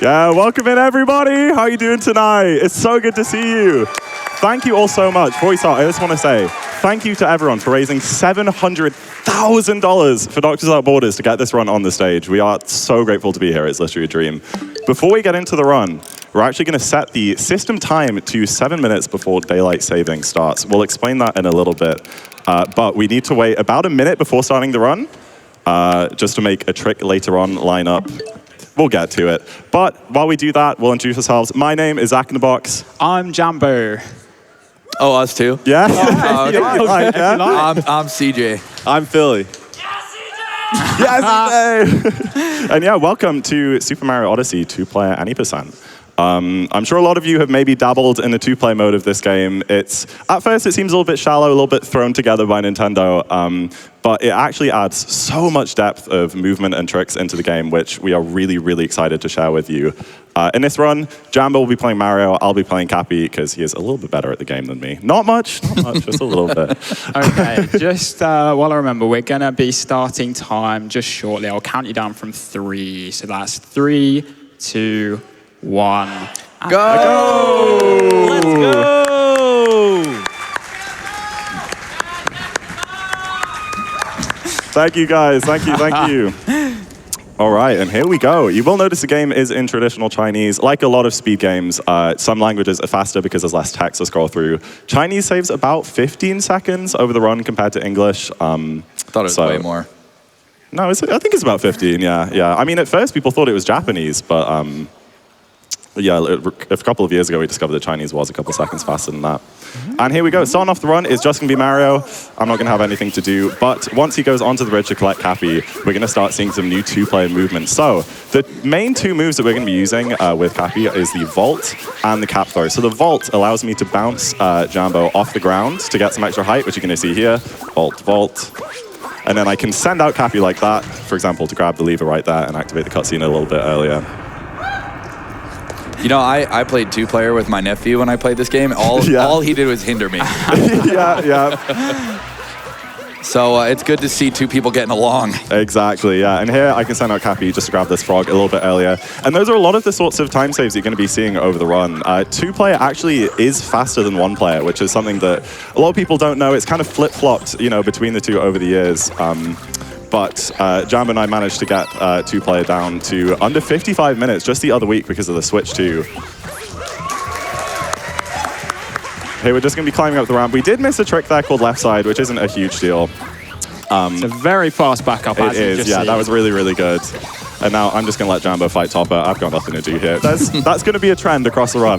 Yeah, welcome in everybody. How are you doing tonight? It's so good to see you. Thank you all so much. Before we start, I just want to say thank you to everyone for raising $700,000 for Doctors Without Borders to get this run on the stage. We are so grateful to be here. It's literally a dream. Before we get into the run, we're actually going to set the system time to 7 minutes before daylight saving starts. We'll explain that in a little bit. But we need to wait about a minute before starting the run, just to make a trick later on line up. We'll get to it. But while we do that, we'll introduce ourselves. My name is ZackInTheBox. I'm Jambo. Oh, us too? Yeah? Okay. I'm CJ. I'm Phillie. Yes, CJ! And yeah, welcome to Super Mario Odyssey 2-player Any %. I'm sure a lot of you have maybe dabbled in the 2-player mode of this game. At first it seems a little bit shallow, a little bit thrown together by Nintendo, but it actually adds so much depth of movement and tricks into the game, which we are really, really excited to share with you. In this run, Jambo will be playing Mario, I'll be playing Cappy, because he is a little bit better at the game than me. Not much, just a little bit. Okay, just while I remember, we're going to be starting time just shortly. I'll count you down from 3. So that's 3, 2, 1. Go! Let's go! Thank you, guys. Thank you. All right, and here we go. You will notice the game is in traditional Chinese. Like a lot of speed games, some languages are faster because there's less text to scroll through. Chinese saves about 15 seconds over the run compared to English. I thought it was way more. No, I think it's about 15, yeah. I mean, at first people thought it was Japanese, but yeah, a couple of years ago we discovered that Chinese was a couple seconds faster than that. And here we go. Starting off the run is just going to be Mario. I'm not going to have anything to do, but once he goes onto the bridge to collect Cappy, we're going to start seeing some new 2-player movements. So the main 2 moves that we're going to be using with Cappy is the vault and the cap throw. So the vault allows me to bounce Jambo off the ground to get some extra height, which you're going to see here. Vault, vault. And then I can send out Cappy like that, for example, to grab the lever right there and activate the cutscene a little bit earlier. You know, I played 2-player with my nephew when I played this game. All he did was hinder me. Yeah. So it's good to see 2 people getting along. Exactly, yeah. And here I can send out Cappy just to grab this frog a little bit earlier. And those are a lot of the sorts of time saves you're going to be seeing over the run. 2-player actually is faster than 1-player, which is something that a lot of people don't know. It's kind of flip-flopped, between the 2 over the years. But Jambo and I managed to get 2-player down to under 55 minutes just the other week because of the Switch 2. Hey, we're just going to be climbing up the ramp. We did miss a trick there called left side, which isn't a huge deal. It's a very fast backup. It is, yeah, that was really, really good. And now I'm just going to let Jambo fight Topper. I've got nothing to do here. That's going to be a trend across the run.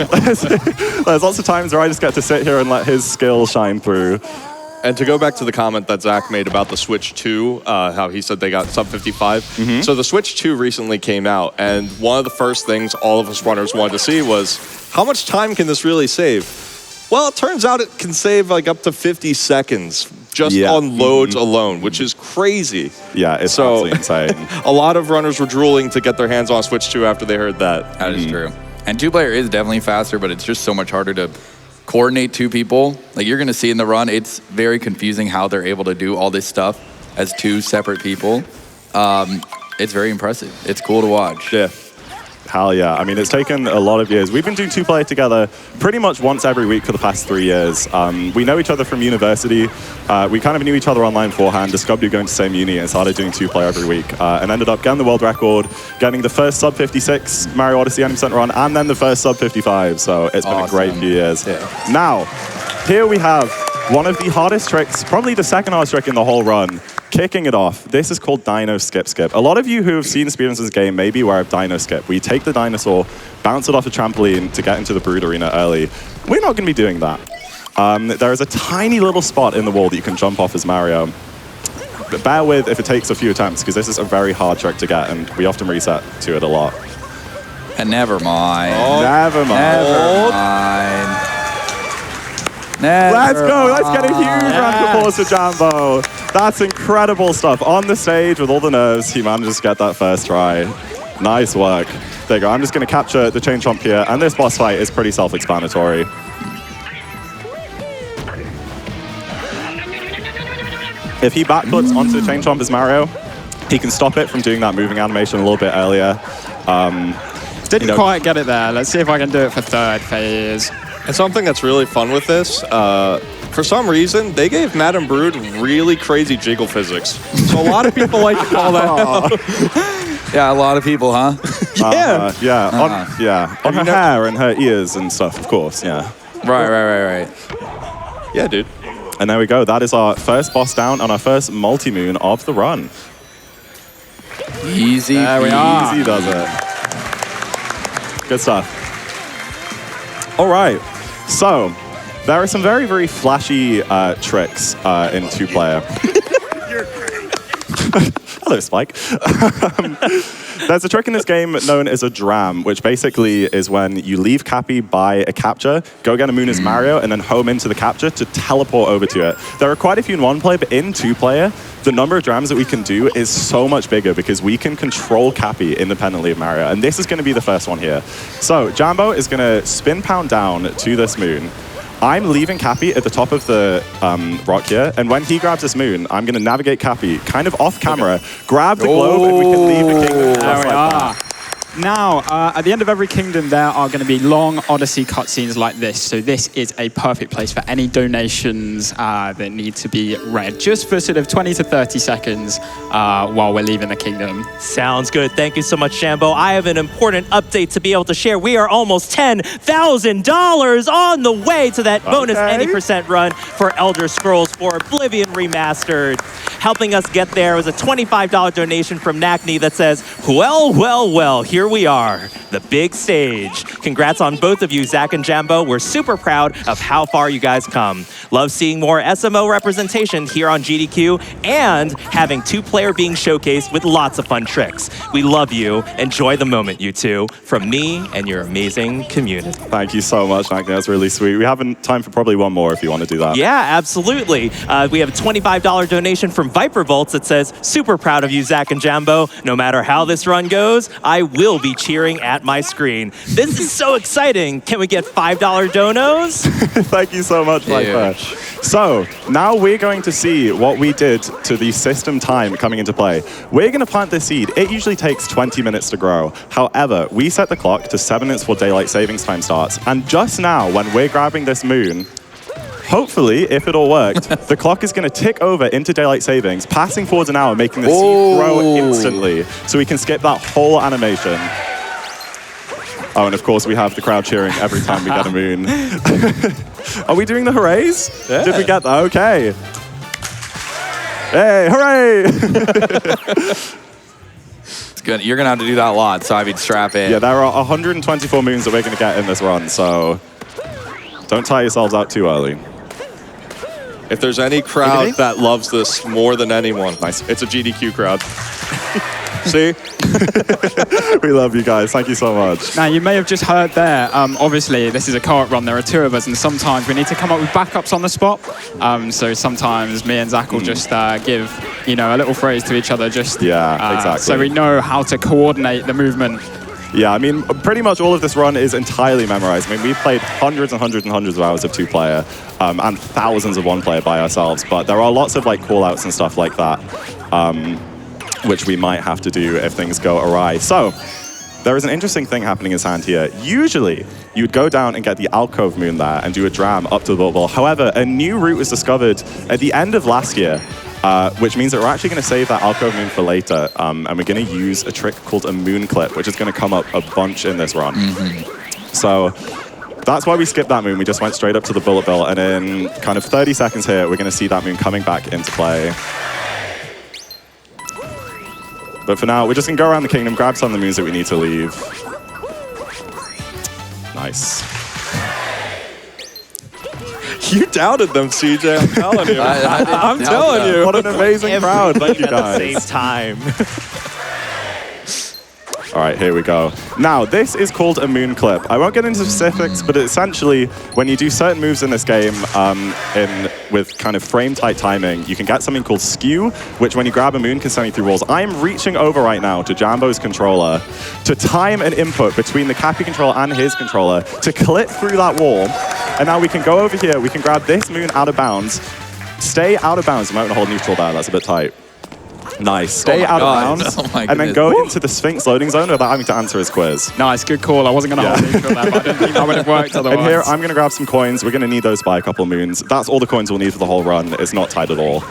There's lots of times where I just get to sit here and let his skill shine through. And to go back to the comment that Zach made about the Switch 2, how he said they got sub 55. So the Switch 2 recently came out, and one of the first things all of us runners wanted to see was, how much time can this really save? Well, it turns out it can save like up to 50 seconds just on loads alone, which is crazy. Yeah, it's absolutely insane. A lot of runners were drooling to get their hands on Switch 2 after they heard that. That is true. And 2-player is definitely faster, but it's just so much harder to coordinate 2 people. Like you're going to see in the run, it's very confusing how they're able to do all this stuff as 2 separate people. It's very impressive. It's cool to watch. Yeah. Hell yeah. I mean, it's taken a lot of years. We've been doing 2-player together pretty much once every week for the past 3 years. We know each other from university. We kind of knew each other online beforehand, discovered we were going to the same uni and started doing 2-player every week. And ended up getting the world record, getting the first sub 56 Mario Odyssey 90% run, and then the first sub 55. So it's been a great few years. Yeah. Now, here we have one of the hardest tricks, probably the second hardest trick in the whole run. Kicking it off. This is called Dino Skip Skip. A lot of you who have seen speedruns of this game may be aware of Dino Skip. We take the dinosaur, bounce it off a trampoline to get into the Brood Arena early. We're not going to be doing that. There is a tiny little spot in the wall that you can jump off as Mario. But bear with if it takes a few attempts, because this is a very hard trick to get, and we often reset to it a lot. And never mind. Oh, never mind. Never mind. Let's go. Let's get a huge round of applause for Jambo. That's incredible stuff. On the stage with all the nerves, he manages to get that first try. Nice work. There you go. I'm just going to capture the chain chomp here, and this boss fight is pretty self-explanatory. If he backflips onto the chain chomp as Mario, he can stop it from doing that moving animation a little bit earlier. Didn't quite get it there. Let's see if I can do it for third phase. And something that's really fun with this, for some reason, they gave Madame Brood really crazy jiggle physics. So a lot of people like to call that out. Yeah, a lot of people, huh? On her hair and her ears and stuff, of course, yeah. Right. Yeah, dude. And there we go. That is our first boss down on our first multi-moon of the run. Easy. There we are. Easy does it. Good stuff. All right. So, there are some very, very flashy tricks in two-player. Hello, Spike. There's a trick in this game known as a dram, which basically is when you leave Cappy by a capture, go get a moon as Mario, and then home into the capture to teleport over to it. There are quite a few in one player, but in two player, the number of drams that we can do is so much bigger because we can control Cappy independently of Mario. And this is going to be the first one here. So Jambo is going to spin pound down to this moon. I'm leaving Cappy at the top of the rock here, and when he grabs this moon, I'm going to navigate Cappy kind of off camera, grab the globe, and we can leave the kingdom just like that. Now, at the end of every kingdom, there are going to be long Odyssey cutscenes like this. So this is a perfect place for any donations that need to be read, just for sort of 20 to 30 seconds while we're leaving the kingdom. Sounds good. Thank you so much, Jambo. I have an important update to be able to share. We are almost $10,000 on the way to that bonus any % run for Elder Scrolls 4 Oblivion Remastered. Helping us get there was a $25 donation from Nackney that says, well, here we are, the big stage. Congrats on both of you, Zach and Jambo. We're super proud of how far you guys come. Love seeing more SMO representation here on GDQ and having two-player being showcased with lots of fun tricks. We love you. Enjoy the moment, you two. From me and your amazing community. Thank you so much, Nackney. That's really sweet. We have time for probably one more if you want to do that. Yeah, absolutely. We have a $25 donation from Viper Volts that says, super proud of you, Zach and Jambo. No matter how this run goes, I will be cheering at my screen. This is so exciting. Can we get $5 donos? Thank you so much, Viper. So, now we're going to see what we did to the system time coming into play. We're going to plant this seed. It usually takes 20 minutes to grow. However, we set the clock to 7 minutes before daylight savings time starts. And just now, when we're grabbing this moon, hopefully, if it all worked, the clock is going to tick over into daylight savings, passing forwards an hour, making the seed grow instantly. So we can skip that whole animation. Oh, and of course, we have the crowd cheering every time we get a moon. Are we doing the hoorays? Yeah. Did we get that? Okay. Hey, hooray! It's good. You're going to have to do that a lot, so I mean, strap in. Yeah, there are 124 moons that we're going to get in this run, so don't tire yourselves out too early. If there's any crowd that loves this more than anyone, it's a GDQ crowd. See? We love you guys. Thank you so much. Now, you may have just heard there, obviously, this is a co-op run. There are two of us, and sometimes we need to come up with backups on the spot. So sometimes me and Zach will just give, a little phrase to each other, just exactly. So we know how to coordinate the movement. Yeah, I mean, pretty much all of this run is entirely memorized. I mean, we've played hundreds and hundreds and hundreds of hours of two-player and thousands of one-player by ourselves, but there are lots of call-outs and stuff like that, which we might have to do if things go awry. So, there is an interesting thing happening in his hand here. Usually, you'd go down and get the alcove moon there and do a dram up to the bullet ball. However, a new route was discovered at the end of last year, which means that we're actually going to save that alcove moon for later, and we're going to use a trick called a moon clip, which is going to come up a bunch in this run. So that's why we skipped that moon. We just went straight up to the bullet bill, and in kind of 30 seconds here, we're going to see that moon coming back into play. But for now, we're just going to go around the kingdom, grab some of the moons that we need to leave. Nice. You doubted them, CJ. I'm telling you. I'm telling you. What an amazing crowd. Thank you, guys. At the same time. All right, here we go. Now, this is called a moon clip. I won't get into specifics, but essentially, when you do certain moves in this game with kind of frame-tight timing, you can get something called skew, which when you grab a moon can send you through walls. I'm reaching over right now to Jambo's controller to time an input between the Cappy controller and his controller to clip through that wall. And now we can go over here, we can grab this moon out of bounds, stay out of bounds. I might want to hold neutral there, that's a bit tight. Nice. Stay Oh my out God. of bounds, Oh my and then goodness. go into the Sphinx loading zone without having to answer his quiz. Nice, good call. I wasn't going to hold neutral there, but I didn't think that would have worked otherwise. And here, I'm going to grab some coins. We're going to need those by a couple of moons. That's all the coins we'll need for the whole run. It's not tight at all.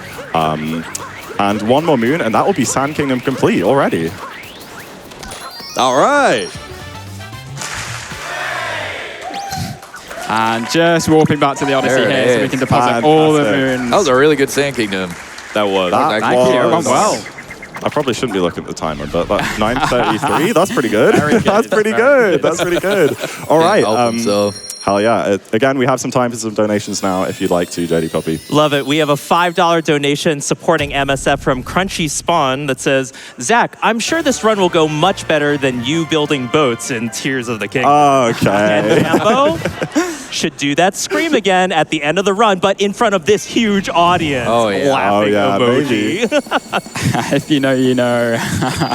And one more moon, and that will be Sand Kingdom complete already. All right. And just warping back to the Odyssey There it here so we is. can deposit all the Fantastic. moons. That was a really good Sand Kingdom. That was. That Thank you, everyone. Well. I probably shouldn't be looking at the timer, but 9:33, that's pretty good. Very good. That's pretty good. That's pretty good. All right. Help himself. Hell yeah. Again, we have some time for some donations now if you'd like to, JD Puppy. Love it. We have a $5 donation supporting MSF from Crunchy Spawn that says, Zach, I'm sure this run will go much better than you building boats in Tears of the Kingdom. And Okay. Jambo should do that scream again at the end of the run, but in front of this huge audience. Oh, yeah. Laughing Oh, yeah, emoji. If you know, you know.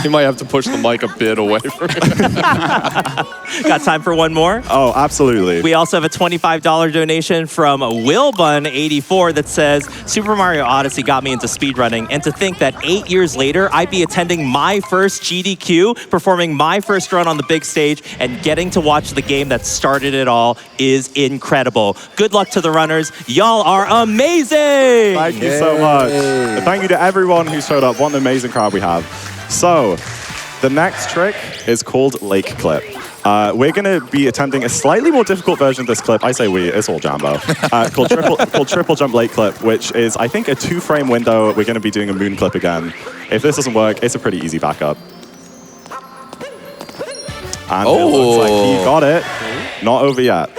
You might have to push the mic a bit away from it. Got time for one more? Oh, absolutely. We also have a $25 donation from Wilbun84 that says, Super Mario Odyssey got me into speedrunning, and to think that 8 years later, I'd be attending my first GDQ, performing my first run on the big stage, and getting to watch the game that started it all is incredible. Good luck to the runners. Y'all are amazing! Thank you so much. And thank you to everyone who showed up. What an amazing crowd we have. So, the next trick is called Lake Clip. We're going to be attempting a slightly more difficult version of this clip. I say we, it's all Jambo. Called Triple Jump Lake Clip, which is, I think, a 2-frame window. We're going to be doing a moon clip again. If this doesn't work, it's a pretty easy backup. And it looks like he got it. Not over yet.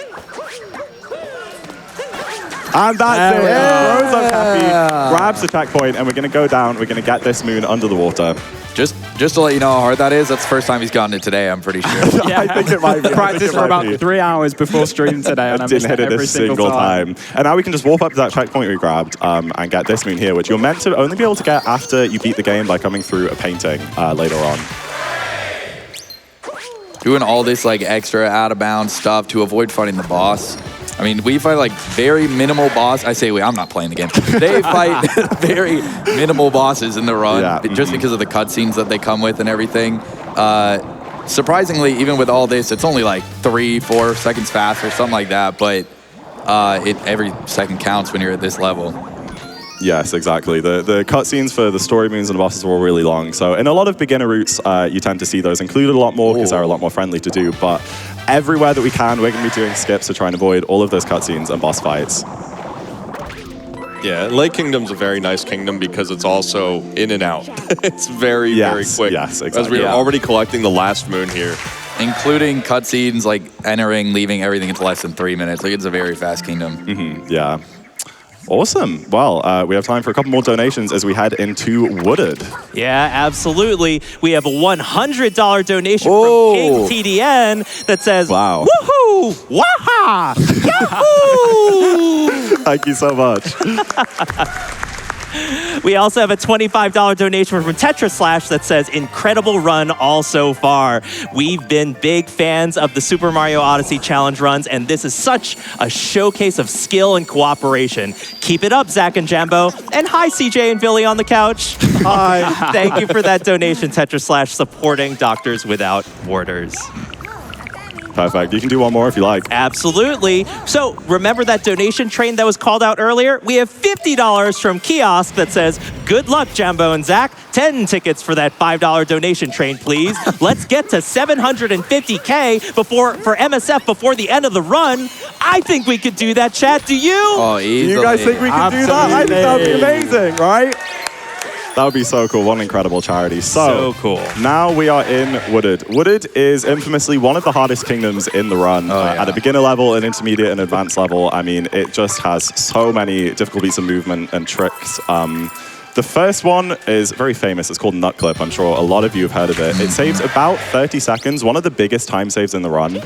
And that's it. Rose up happy, grabs the checkpoint, and we're going to go down. We're going to get this moon under the water. Just to let you know how hard that is, that's the first time he's gotten it today, I'm pretty sure. I think it might be. Practice for about 3 hours before stream today, and I Didn't hit it every a single time. And now we can just warp up to that checkpoint we grabbed and get this moon here, which you're meant to only be able to get after you beat the game by coming through a painting later on. Doing all this like extra out of bounds stuff to avoid fighting the boss. I mean, we fight like very minimal boss. I say we, I'm not playing the game. They fight very minimal bosses in the run just because of the cutscenes that they come with and everything. Surprisingly, even with all this, it's only like 3-4 seconds fast or something like that. But every second counts when you're at this level. Yes, exactly. The cutscenes for the story moons and the bosses were all really long. So in a lot of beginner routes, you tend to see those included a lot more because they're a lot more friendly to do. But everywhere that we can, we're going to be doing skips to try and avoid all of those cutscenes and boss fights. Yeah, Lake Kingdom's a very nice kingdom because it's also in and out. It's very, very quick. Yes, exactly. As we are already collecting the last moon here. Including cutscenes, like entering, leaving, everything, it's less than 3 minutes. Like, it's a very fast kingdom. Yeah. Awesome. Well, we have time for a couple more donations as we head into Wooded. Yeah, absolutely. We have a $100 donation from King TDN that says, Wow. Woohoo! Waha! Yahoo! Thank you so much. We also have a $25 donation from Tetra Slash that says, incredible run all so far. We've been big fans of the Super Mario Odyssey challenge runs, and this is such a showcase of skill and cooperation. Keep it up, Zach and Jambo. And hi, CJ and Phillie on the couch. Hi. Thank you for that donation, Tetra Slash, supporting Doctors Without Borders. Perfect. You can do one more if you like. Absolutely. So remember that donation train that was called out earlier? We have $50 from Kiosk that says, good luck, Jambo and Zach. 10 tickets for that $5 donation train, please. Let's get to 750K for MSF before the end of the run. I think we could do that, chat. Do you? Oh, Do easily. you guys think we can do that? I think that would be amazing, right? That would be so cool. What an incredible charity. So cool. Now we are in Wooded. Wooded is infamously one of the hardest kingdoms in the run. At a beginner level, an intermediate, and advanced level. I mean, it just has so many difficult beats of movement and tricks. The first one is very famous. It's called Nut Clip. I'm sure a lot of you have heard of it. It saves about 30 seconds, one of the biggest time saves in the run.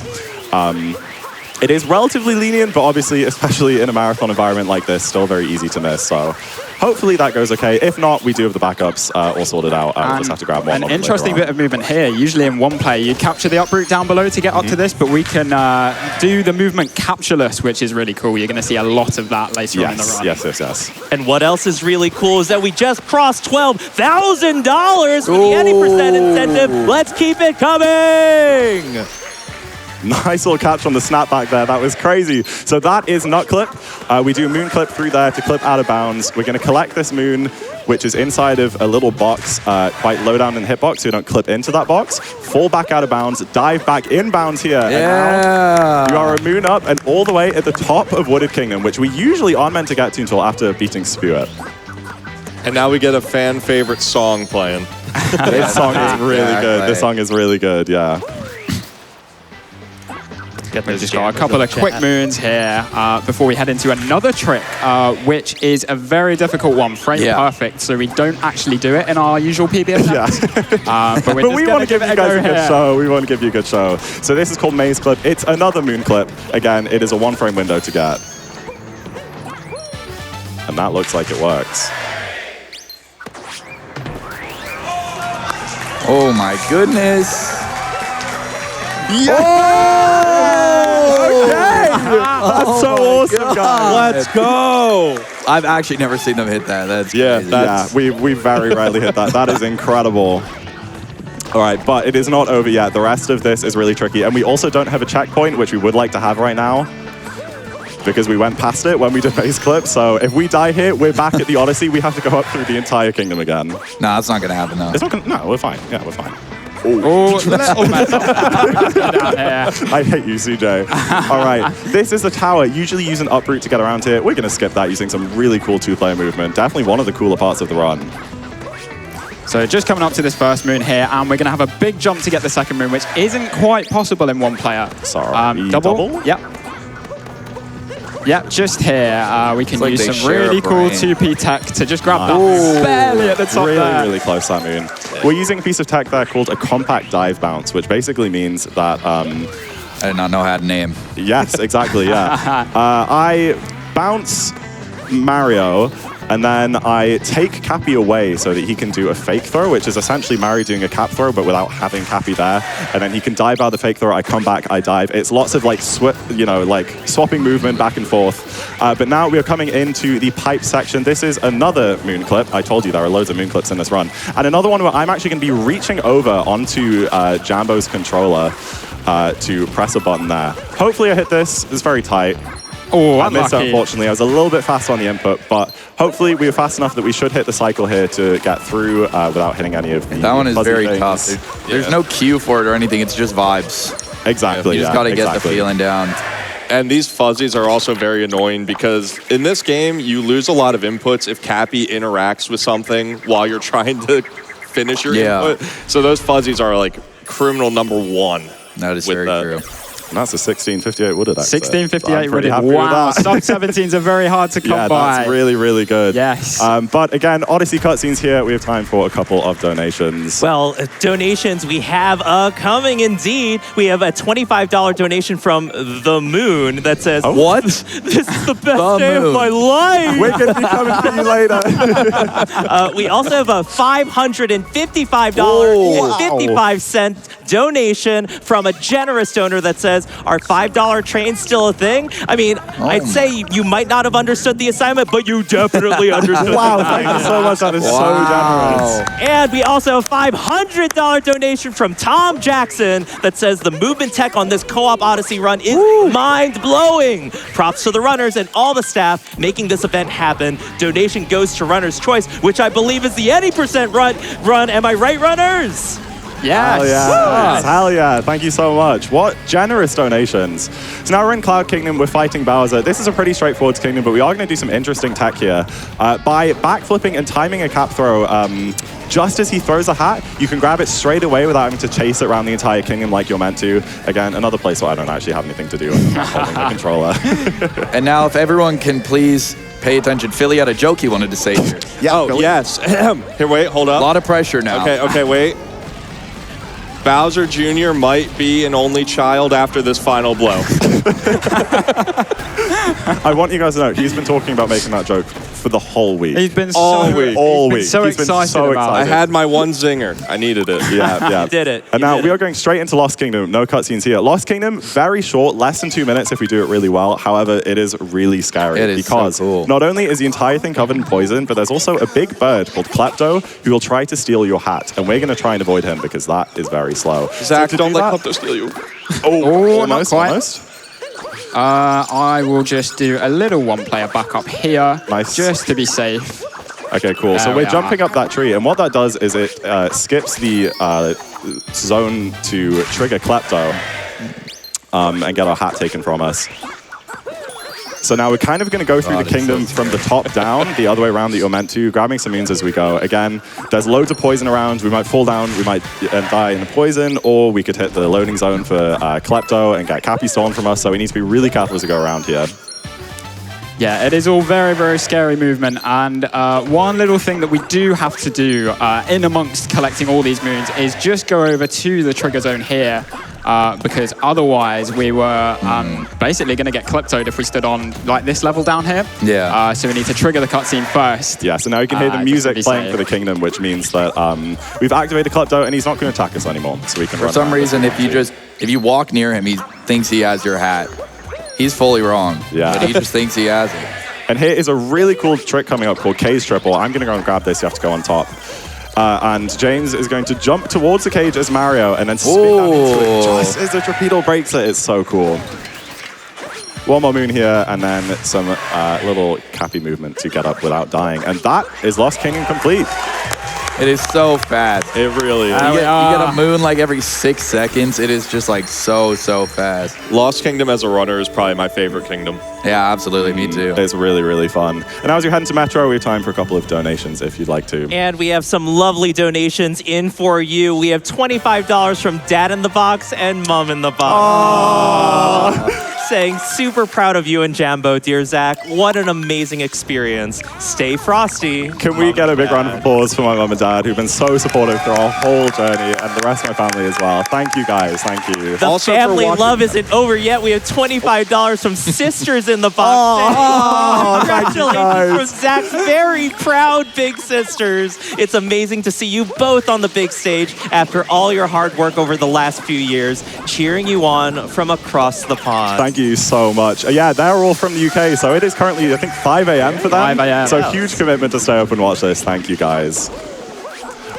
It is relatively lenient, but obviously, especially in a marathon environment like this, still very easy to miss. So hopefully that goes okay. If not, we do have the backups all sorted out. We'll just have to grab one. An interesting bit of movement here. Usually in one play, you capture the uproot down below to get up to this, but we can do the movement captureless, which is really cool. You're going to see a lot of that later on in the run. Yes. And what else is really cool is that we just crossed $12,000 with the any percent incentive. Let's keep it coming. Nice little catch on the snapback there. That was crazy. So that is nut clip. We do moon clip through there to clip out of bounds. We're going to collect this moon, which is inside of a little box, quite low down in the hitbox, so you don't clip into that box. Fall back out of bounds, dive back inbounds here. Yeah. And now you are a moon up and all the way at the top of Wooded Kingdom, which we usually aren't meant to get to until after beating Spewitt. And now we get a fan favorite song playing. This song is really good. This song is really good, yeah. We've just got a couple of quick moons here before we head into another trick, which is a very difficult one, frame perfect, so we don't actually do it in our usual PB attempt. But we want to give you guys a good show. We want to give you a good show. So this is called Maze Clip. It's another moon clip. Again, it is a 1-frame window to get. And that looks like it works. Oh my goodness. That's so awesome, guys. Let's go. I've actually never seen them hit that. That's crazy. We very rarely hit that. That is incredible. All right, but it is not over yet. The rest of this is really tricky. And we also don't have a checkpoint, which we would like to have right now, because we went past it when we did Maze Clip. So if we die here, we're back at the Odyssey. We have to go up through the entire kingdom again. No, that's not going to happen, though. It's not gonna, no, we're fine. Yeah, we're fine. I hate you, CJ. All right, this is the tower. Usually use an uproot to get around here. We're going to skip that using some really cool two-player movement. Definitely one of the cooler parts of the run. So just coming up to this first moon here, and we're going to have a big jump to get the second moon, which isn't quite possible in one player. Sorry, double? Yep, just here. We can like use some really cool 2P tech to just grab that barely at the top there. Really close, that moon. We're using a piece of tech there called a compact dive bounce, which basically means that... I did not know how to name. Yes, exactly, yeah. I bounce Mario, and then I take Cappy away so that he can do a fake throw, which is essentially Mario doing a cap throw, but without having Cappy there. And then he can dive out the fake throw, I come back, I dive. It's lots of like, swapping movement back and forth. But now we are coming into the pipe section. This is another moon clip. I told you there are loads of moon clips in this run. And another one where I'm actually going to be reaching over onto Jambo's controller to press a button there. Hopefully I hit this. It's very tight. Oh, I missed, unfortunately. I was a little bit fast on the input, but hopefully we were fast enough that we should hit the cycle here to get through without hitting any of the That one is fuzzy very things. tough. There's no cue for it or anything. It's just vibes. Exactly, You just got to get the feeling down. And these fuzzies are also very annoying because in this game, you lose a lot of inputs if Cappy interacts with something while you're trying to finish your input. So those fuzzies are like criminal number one. That is very true. And that's a 1658 wooded exit. 1658 wooded. Wow, sub 17s are very hard to come by. That's really, really good. Yes. But again, Odyssey cutscenes here. We have time for a couple of donations. Well, donations we have coming indeed. We have a $25 donation from The Moon that says, What? This is the best day of my life. We're going to be coming for you later. We also have a $555.55 donation from a generous donor that says, our $5 train still a thing? I mean, I'd say you might not have understood the assignment, but you definitely understood. Wow, thank you so much. That is so generous. And we also have a $500 donation from Tom Jackson that says the movement tech on this co-op Odyssey run is mind-blowing. Props to the runners and all the staff making this event happen. Donation goes to Runner's Choice, which I believe is the any percent run. Am I right, runners? Yes. Hell yeah. Hell yeah. Thank you so much. What generous donations. So now we're in Cloud Kingdom. We're fighting Bowser. This is a pretty straightforward kingdom, but we are going to do some interesting tech here. By backflipping and timing a cap throw, just as he throws a hat, you can grab it straight away without having to chase it around the entire kingdom like you're meant to. Again, another place where I don't actually have anything to do. I'm not holding the controller. And now if everyone can please pay attention. Phillie had a joke he wanted to say here. Yeah. Oh, yes. Here, wait, hold up. A lot of pressure now. Okay, wait. Bowser Jr. might be an only child after this final blow. I want you guys to know, he's been talking about making that joke for the whole week. He's been All so, week. All he's been week. so He's been excited so about I it. had my one zinger. I needed it. Yeah. You did it. And You now did we it. are going straight into Lost Kingdom. No cutscenes here. Lost Kingdom, very short, less than 2 minutes if we do it really well. However, it is really scary It is so because cool. not only is the entire thing covered in poison, but there's also a big bird called Klepto who will try to steal your hat. And we're going to try and avoid him because that is very slow. Zach, So to don't do let that- Klepto steal you. Oh, almost, not quite. almost. I will just do a little one-player backup here, Nice. just to be safe. Okay, cool. So There we're we are. jumping up that tree, and what that does is it skips the zone to trigger Klepto and get our hat taken from us. So now we're kind of going to go through the kingdom from the top down, the other way around that you're meant to, grabbing some moons as we go. Again, there's loads of poison around. We might fall down, we might die in the poison, or we could hit the loading zone for Klepto and get Cappy stolen from us, so we need to be really careful as we go around here. Yeah, it is all very, very scary movement. And one little thing that we do have to do in amongst collecting all these moons is just go over to the trigger zone here. Because otherwise we were basically going to get Kleptoed if we stood on like this level down here. Yeah. So we need to trigger the cutscene first. Yeah, so now you can hear the just to music be playing safe. for the kingdom, which means that we've activated Klepto and he's not going to attack us anymore. So we can For run some around. reason, if you walk near him, he thinks he has your hat. He's fully wrong. Yeah. But he just thinks he has it. And here is a really cool trick coming up called Cage Triple. I'm going to go and grab this. You have to go on top. And James is going to jump towards the cage as Mario and then spin down into it just as the torpedo breaks it. It's so cool. One more moon here and then some little Cappy movement to get up without dying. And that is Lost Kingdom complete. It is so fast. It really is. You get a moon like every 6 seconds. It is just like so fast. Lost Kingdom as a runner is probably my favorite kingdom. Yeah, absolutely. Me too. It's really, really fun. And now as you head into Metro, we have time for a couple of donations if you'd like to. And we have some lovely donations in for you. We have $25 from Dad in the Box and Mom in the Box. Saying, super proud of you and Jambo, dear Zach. What an amazing experience. Stay frosty. Can we get a big round of applause for my mum and dad who've been so supportive through our whole journey and the rest of my family as well. Thank you guys. Thank you. The Also for family watching- love isn't over yet. We have $25 from Sisters in the Box. Congratulations from Zach's very proud big sisters. It's amazing to see you both on the big stage after all your hard work over the last few years, cheering you on from across the pond. Thank you so much. Yeah, they're all from the UK, so it is currently, I think, 5 a.m. for them. 5 a.m. So huge commitment to stay up and watch this. Thank you, guys.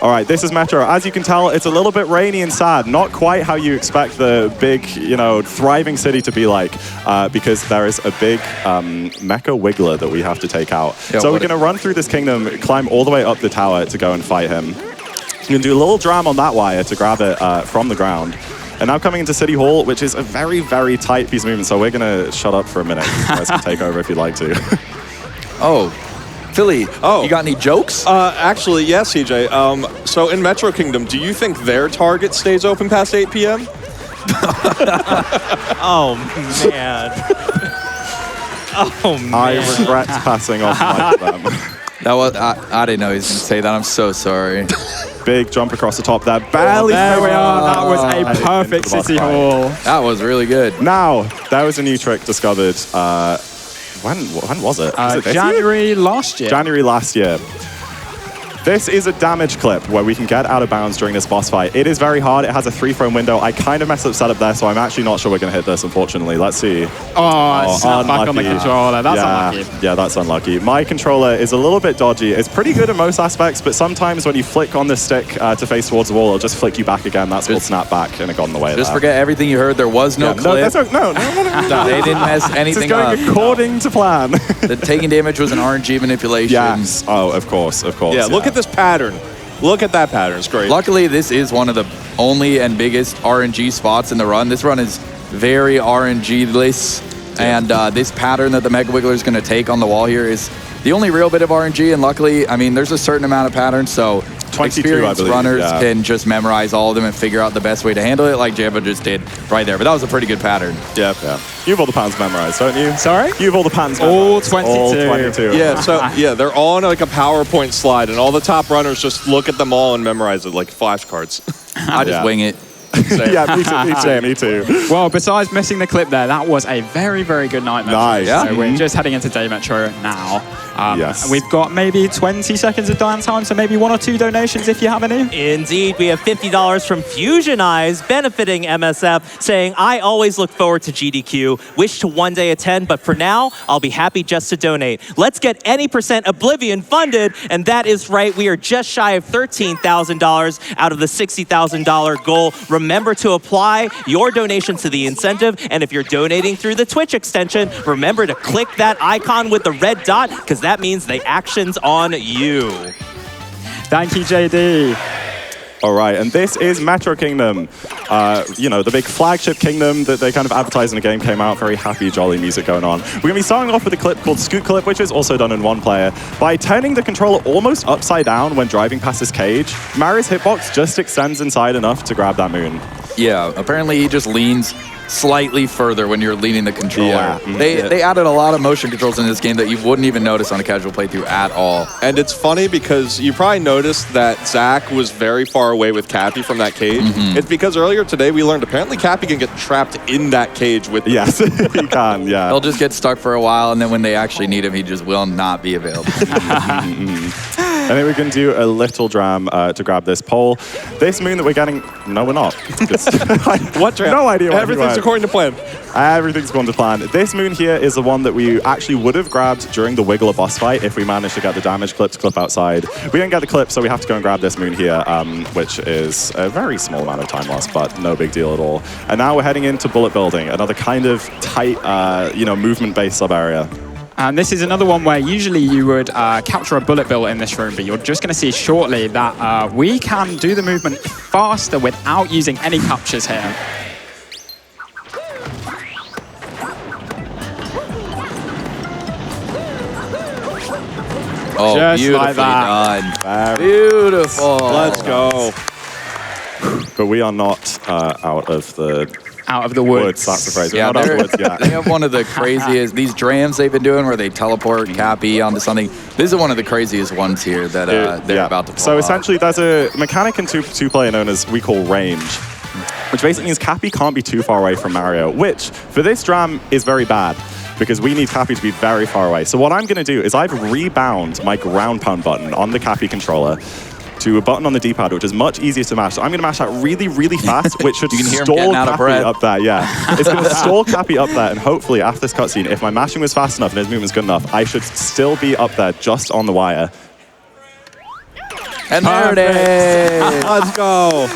All right, this is Metro. As you can tell, it's a little bit rainy and sad. Not quite how you expect the big, thriving city to be like, because there is a big mecha wiggler that we have to take out. Yeah, so we're going to run through this kingdom, climb all the way up the tower to go and fight him. You can do a little dram on that wire to grab it from the ground. And now coming into City Hall, which is a very, very tight piece of movement, so we're going to shut up for a minute. You guys can take over if you'd like to. Oh, Phillie. Oh. You got any jokes? Actually, yes, CJ. So in Metro Kingdom, do you think their Target stays open past 8 p.m.? Oh, man. Oh, man. I regret passing on my them. That was I didn't know he was going to say that. I'm so sorry. Big jump across the top there. Barely. There we are. That was a Into perfect the boss City fight. Hall. That was really good. Now, there was a new trick discovered. When was it? Was it this year? January last year. January last year. This is a damage clip where we can get out of bounds during this boss fight. It is very hard. It has a 3-frame window. I kind of messed up setup there, so I'm actually not sure we're going to hit this, unfortunately. Let's see. Oh, snap back on the unlucky. controller. That's yeah, unlucky. Yeah, that's unlucky. My controller is a little bit dodgy. It's pretty good in most aspects, but sometimes when you flick on the stick to face towards the wall, it'll just flick you back again. That's called snap back, and it got in the way of Just that. forget everything you heard. There was no Yeah, clip. no. They didn't mess This is anything going up. according to plan. The taking damage was an RNG manipulation. Yes. Oh, of course. Yeah, look at this pattern. Look at that pattern. It's great. Luckily, this is one of the only and biggest RNG spots in the run. This run is very RNG-less, and this pattern that the Mega Wiggler is going to take on the wall here is the only real bit of RNG, and luckily, I mean, there's a certain amount of patterns, so 22, I experienced believe, runners yeah. can just memorize all of them and figure out the best way to handle it, like Jambo just did right there. But that was a pretty good pattern. Yeah. You have all the patterns memorized, don't you? Sorry? You have all the patterns All memorized. 22. All 22. Yeah, so they're all on like a PowerPoint slide, and all the top runners just look at them all and memorize it like flashcards. I just Yeah. wing it. Same. Yeah, me too. Well, besides missing the clip there, that was a very, very good night, Metro. Nice. So Yeah. we're just heading into day Metro now. Yes. We've got maybe 20 seconds of downtime, so maybe 1 or 2 donations if you have any. Indeed, we have $50 from Fusion Eyes benefiting MSF, saying, I always look forward to GDQ, wish to one day attend, but for now, I'll be happy just to donate. Let's get any % Oblivion funded, and that is right, we are just shy of $13,000 out of the $60,000 goal. Remember to apply your donation to the incentive, and if you're donating through the Twitch extension, remember to click that icon with the red dot, because that means the action's on you. Thank you, JD. All right, and this is Metro Kingdom. You know, the big flagship kingdom that they kind of advertised in the game came out. Very happy, jolly music going on. We're going to be starting off with a clip called Scoot Clip, which is also done in one player. By turning the controller almost upside down when driving past this cage, Mario's hitbox just extends inside enough to grab that moon. Yeah, apparently he just leans slightly further when you're leaning the controller. Yeah. They added a lot of motion controls in this game that you wouldn't even notice on a casual playthrough at all. And it's funny because you probably noticed that Zach was very far away with Cappy from that cage. It's because earlier today we learned apparently Cappy can get trapped in that cage with Yes, he can, yeah. He'll just get stuck for a while, and then when they actually need him, he just will not be available. I think we can do a little dram to grab this pole. This moon that we're getting, no, we're not. What dram? No idea what Everything's according to plan. Everything's gone to plan. This moon here is the one that we actually would have grabbed during the Wiggler boss fight if we managed to get the damage clip to clip outside. We didn't get the clip, so we have to go and grab this moon here, which is a very small amount of time lost, but no big deal at all. And now we're heading into Bullet Building, another kind of tight, movement-based sub-area. And this is another one where usually you would capture a bullet bill in this room, but you're just going to see shortly that we can do the movement faster without using any captures here. Oh, Just beautifully like that. done. Beautiful. Let's go. But we are not out of the Out of the woods. that's the phrase. We're Yeah, not out of the woods they yet. have one of the craziest, these drams they've been doing where they teleport Cappy onto something. This is one of the craziest ones here that they're about to pull So off. essentially, there's a mechanic in two-player known as we call range, which basically means Cappy can't be too far away from Mario, which for this dram is very bad because we need Cappy to be very far away. So what I'm going to do is I've rebound my ground pound button on the Cappy controller to a button on the D-pad, which is much easier to mash. So I'm going to mash that really, really fast, which should You can hear him stall getting out of Cappy breath. up there. Yeah, it's going to stall Cappy up there, and hopefully after this cutscene, if my mashing was fast enough and his movement's good enough, I should still be up there just on the wire. And there it is. Let's go.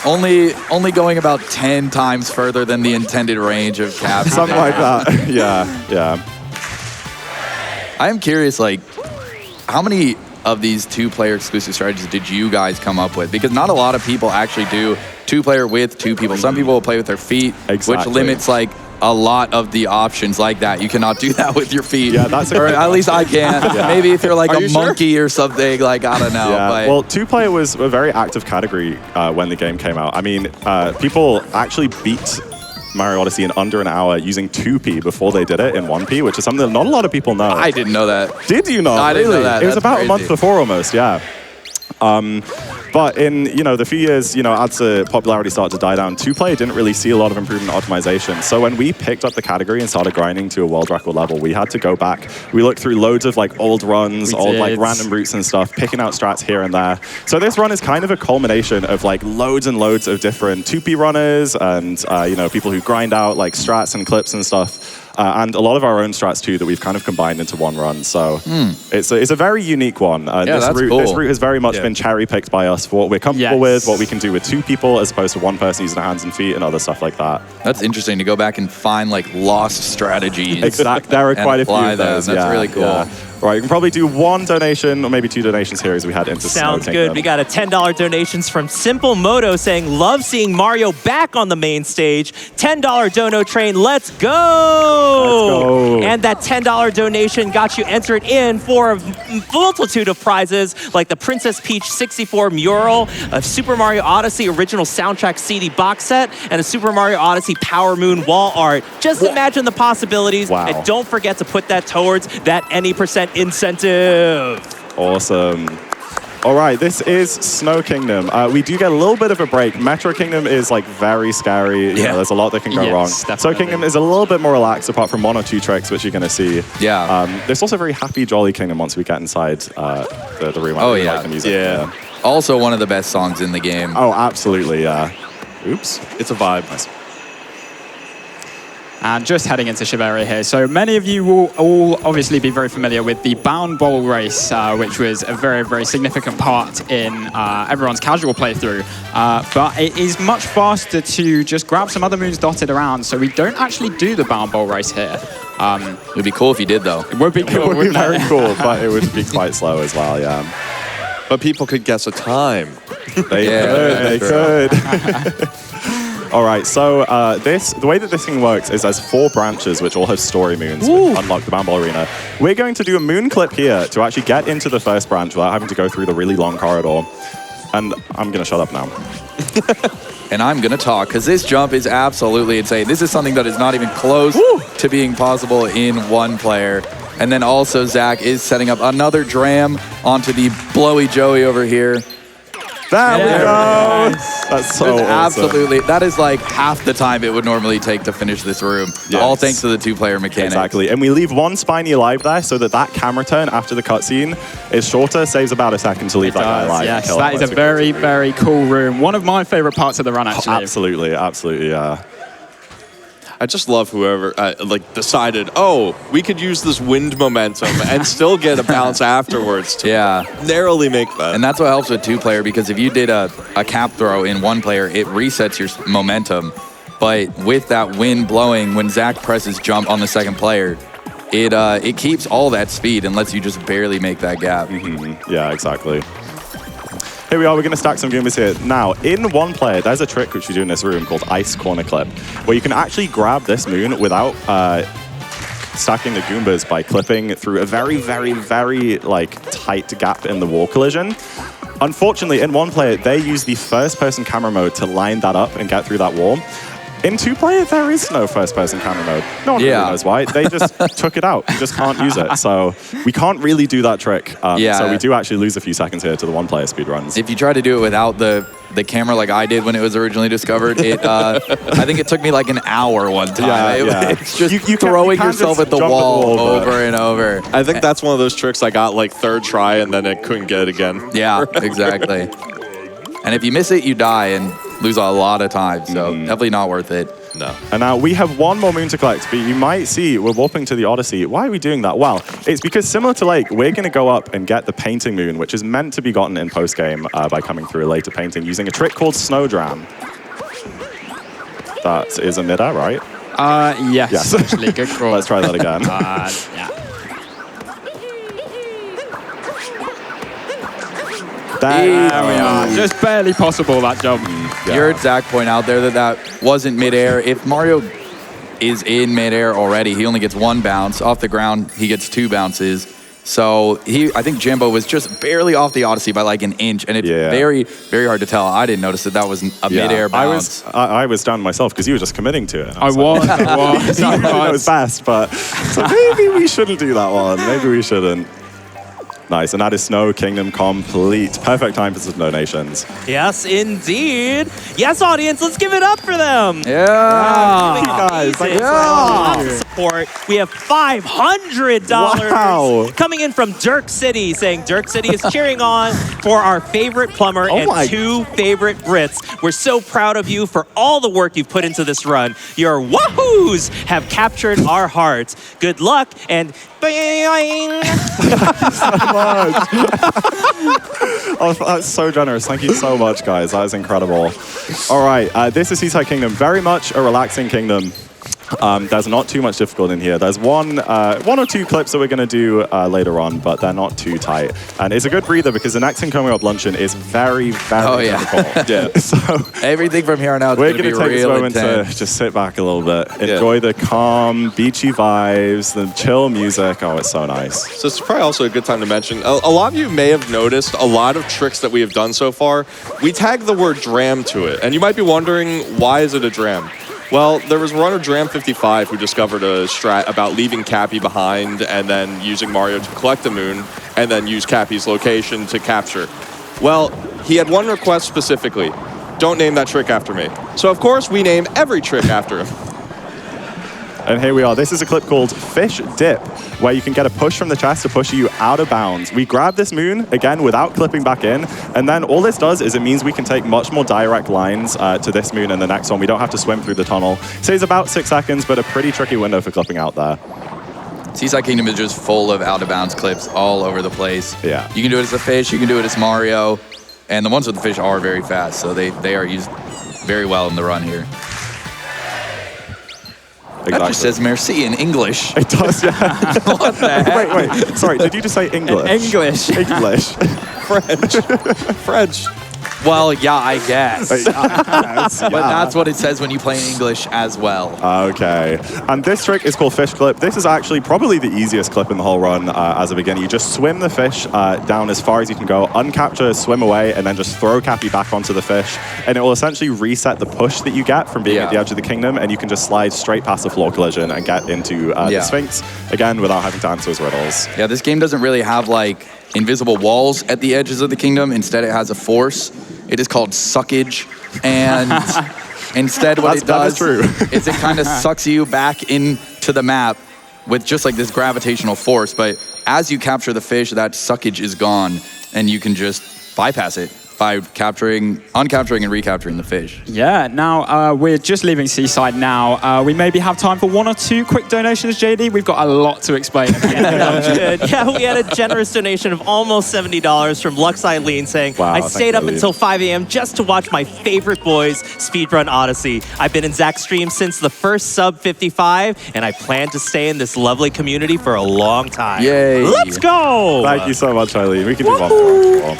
Only going about 10 times further than the intended range of Cappy. Something like that. Yeah. I am curious, like, how many of these two-player exclusive strategies did you guys come up with? Because not a lot of people actually do two-player with two people. Some people will play with their feet, Exactly. which limits, like, a lot of the options like that. You cannot do that with your feet. Yeah, that's a or good at least I can. Yeah. Maybe if you're like Are a you sure? monkey or something, like, I don't know. Yeah, But well, two-player was a very active category when the game came out. I mean, people actually beat Mario Odyssey in under an hour using 2P before they did it in 1P, which is something that not a lot of people know. I didn't know that. Did you not? No, I didn't know that. It was That's about a month crazy. before almost, yeah. But in the few years, as the popularity started to die down, two-player didn't really see a lot of improvement in optimization. So when we picked up the category and started grinding to a world record level, we had to go back. We looked through loads of like old runs, We old like did. random routes and stuff, picking out strats here and there. So this run is kind of a culmination of like loads and loads of different 2P runners and people who grind out like strats and clips and stuff. And a lot of our own strats too that we've kind of combined into one run. So it's a very unique one. Yeah, this that's route, cool. This route has very much been cherry-picked by us for what we're comfortable with, what we can do with two people as opposed to one person using their hands and feet and other stuff like that. That's interesting to go back and find like lost strategies. Exactly. There are and quite a few apply of them. those. That's yeah, really cool. yeah. Right, you can probably do one donation or maybe two donations here as we head into Sounds Snow good. Kingdom. We got a $10 donations from Simple Moto saying, love seeing Mario back on the main stage. $10 dono train, let's go! Let's go. And that $10 donation got you entered in for a multitude of prizes like the Princess Peach 64 mural, a Super Mario Odyssey original soundtrack CD box set, and a Super Mario Odyssey Power Moon wall art. Just imagine the possibilities, Wow. and don't forget to put that towards that any % incentive. Awesome. All right, this is Snow Kingdom. We do get a little bit of a break. Metro Kingdom is like very scary. You know, there's a lot that can go wrong. Definitely. Snow Kingdom is a little bit more relaxed, apart from 1 or 2 tricks, which you're going to see. Yeah. There's also a very happy, jolly Kingdom once we get inside the room. I really like the music. Yeah. Also one of the best songs in the game. Oh, absolutely, yeah. Oops. It's a vibe. Nice. And just heading into Shiveria here. So many of you will all obviously be very familiar with the Bound Bowl race, which was a very, very significant part in everyone's casual playthrough. But it is much faster to just grab some other moons dotted around. So we don't actually do the Bound Bowl race here. It would be cool if you did, though. It would be cool, It would be wouldn't very it? cool, but it would be quite slow as well, yeah. But people could guess a time. They could. All right, so the way that this thing works is there's 4 branches which all have story moons which unlock the Bound Bowl Arena. We're going to do a moon clip here to actually get into the first branch without having to go through the really long corridor. And I'm going to shut up now. And I'm going to talk, because this jump is absolutely insane. This is something that is not even close to being possible in 1 player. And then also Zach is setting up another dram onto the blowy Joey over here. There we go. That's so awesome. Absolutely. That is like half the time it would normally take to finish this room. Yes. All thanks to the 2-player mechanics. Exactly. And we leave 1 spiny alive there so that camera turn after the cutscene is shorter, saves about a second to leave that guy alive. Yes, that is a very, very cool room. One of my favorite parts of the run, actually. Absolutely, absolutely, yeah. I just love whoever decided, oh, we could use this wind momentum and still get a bounce afterwards to narrowly make that. And that's what helps with 2-player, because if you did a cap throw in 1 player, it resets your momentum. But with that wind blowing, when Zach presses jump on the 2nd player, it keeps all that speed and lets you just barely make that gap. Yeah, exactly. Here we are, we're going to stack some Goombas here. Now, in 1 player, there's a trick which we do in this room called Ice Corner Clip, where you can actually grab this moon without stacking the Goombas by clipping through a very, very, very tight gap in the wall collision. Unfortunately, in 1 player, they use the first-person camera mode to line that up and get through that wall. In 2-player, there is no first-person camera mode. No one really knows why. They just took it out. You just can't use it. So we can't really do that trick. So we do actually lose a few seconds here to the 1-player speedruns. If you try to do it without the camera like I did when it was originally discovered, I think it took me like an hour one time. It's just you throwing yourself at the wall over and over. I think that's one of those tricks I got 3rd try and then I couldn't get it again. Yeah, exactly. And if you miss it, you die and lose a lot of time. So definitely not worth it. No. And now we have 1 more moon to collect, but you might see we're warping to the Odyssey. Why are we doing that? Well, it's because similar to Lake, we're going to go up and get the painting moon, which is meant to be gotten in post-game by coming through a later painting using a trick called Snow Dram. That is a mid-air, right? Yes. Actually, good call. Let's try that again. Yeah. There we are. Just barely possible, that jump. You heard Zach point out there that wasn't midair. If Mario is in midair already, he only gets 1 bounce. Off the ground, he gets 2 bounces. So I think Jambo was just barely off the Odyssey by an inch, and it's very, very hard to tell. I didn't notice that was a midair bounce. I was down myself because you were just committing to it. I was. You know it was best, but so maybe we shouldn't do that one. Maybe we shouldn't. Nice, and that is Snow Kingdom complete. Perfect time for some donations. Yes, indeed. Yes, audience, let's give it up for them. Yeah. Thank you guys. Thank you so Lots of much. support. We have $500 coming in from Dirk City, saying Dirk City is cheering on for our favorite plumber and 2 favorite Brits. We're so proud of you for all the work you've put into this run. Your wahoos have captured our hearts. Good luck and Oh, that's so generous. Thank you so much, guys. That is incredible. All right, this is Seaside Kingdom. Very much a relaxing kingdom. There's not too much difficult in here. There's one or 2 clips that we're going to do later on, but they're not too tight. And it's a good breather because the next thing coming up, Luncheon, is very, very difficult. So everything from here on out is we're going to take this moment intense. to just sit back a little bit, enjoy the calm, beachy vibes, the chill music. Oh, it's so nice. So it's probably also a good time to mention, a lot of you may have noticed a lot of tricks that we have done so far, we tag the word dram to it. And you might be wondering, why is it a dram? Well, there was runner Dram55 who discovered a strat about leaving Cappy behind and then using Mario to collect the moon and then use Cappy's location to capture. Well, he had one request specifically. Don't name that trick after me. So, of course, we name every trick after him. And here we are. This is a clip called Fish Dip, where you can get a push from the chest to push you out of bounds. We grab this moon, again, without clipping back in, and then all this does is it means we can take much more direct lines to this moon and the next one. We don't have to swim through the tunnel. Saves about 6 seconds, but a pretty tricky window for clipping out there. Seaside Kingdom is just full of out-of-bounds clips all over the place. Yeah. You can do it as a fish, you can do it as Mario, and the ones with the fish are very fast, so they are used very well in the run here. Exactly. That just says merci in English. It does, yeah. What the heck? Wait. Sorry, did you just say English? English. English. French. Well, yeah, I guess. Yes, But that's what it says when you play in English as well. Okay. And this trick is called Fish Clip. This is actually probably the easiest clip in the whole run as a beginner. You just swim the fish down as far as you can go, uncapture, swim away, and then just throw Cappy back onto the fish. And it will essentially reset the push that you get from being at the edge of the kingdom, and you can just slide straight past the floor collision and get into the Sphinx, again, without having to answer his riddles. Yeah, this game doesn't really have, like, invisible walls at the edges of the kingdom. Instead, it has a force. It is called suckage, and instead what it does is it kind of sucks you back into the map with just like this gravitational force. But as you capture the fish, that suckage is gone, and you can just bypass it by uncapturing and recapturing the fish. Yeah, now we're just leaving Seaside now. We maybe have time for 1 or 2 quick donations, JD. We've got a lot to explain. Yeah, we had a generous donation of almost $70 from Lux Eileen saying, Wow, I stayed up Eileen. until 5 a.m. just to watch my favorite boys speedrun Odyssey. I've been in Zach's stream since the first sub 55, and I plan to stay in this lovely community for a long time. Yay. Let's go! Thank you so much, Eileen. We can do one more.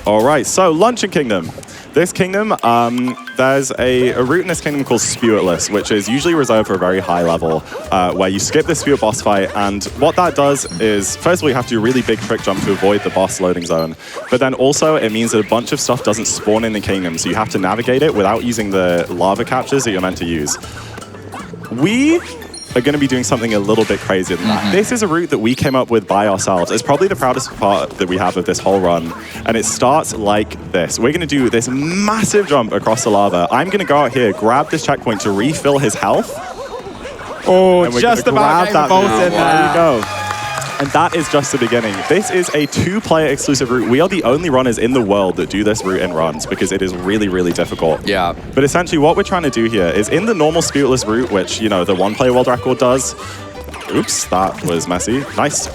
All right, so Luncheon Kingdom. This kingdom, there's a route in this kingdom called Spewetless, which is usually reserved for a very high level, where you skip the Spewer boss fight, and what that does is, first of all, you have to do a really big trick jump to avoid the boss loading zone, but then also it means that a bunch of stuff doesn't spawn in the kingdom, so you have to navigate it without using the lava captures that you're meant to use. We are going to be doing something a little bit crazier than that. This is a route that we came up with by ourselves. It's probably the proudest part that we have of this whole run, and it starts like this. We're going to do this massive jump across the lava. I'm going to go out here, grab this checkpoint to refill his health. Oh, just about that vault moon. in There you there. go. And that is just the beginning. This is a 2-player exclusive route. We are the only runners in the world that do this route in runs because it is really, really difficult. Yeah. But essentially what we're trying to do here is in the normal Spewetless route, which, you know, the 1-player world record does. Oops, that was messy. Nice.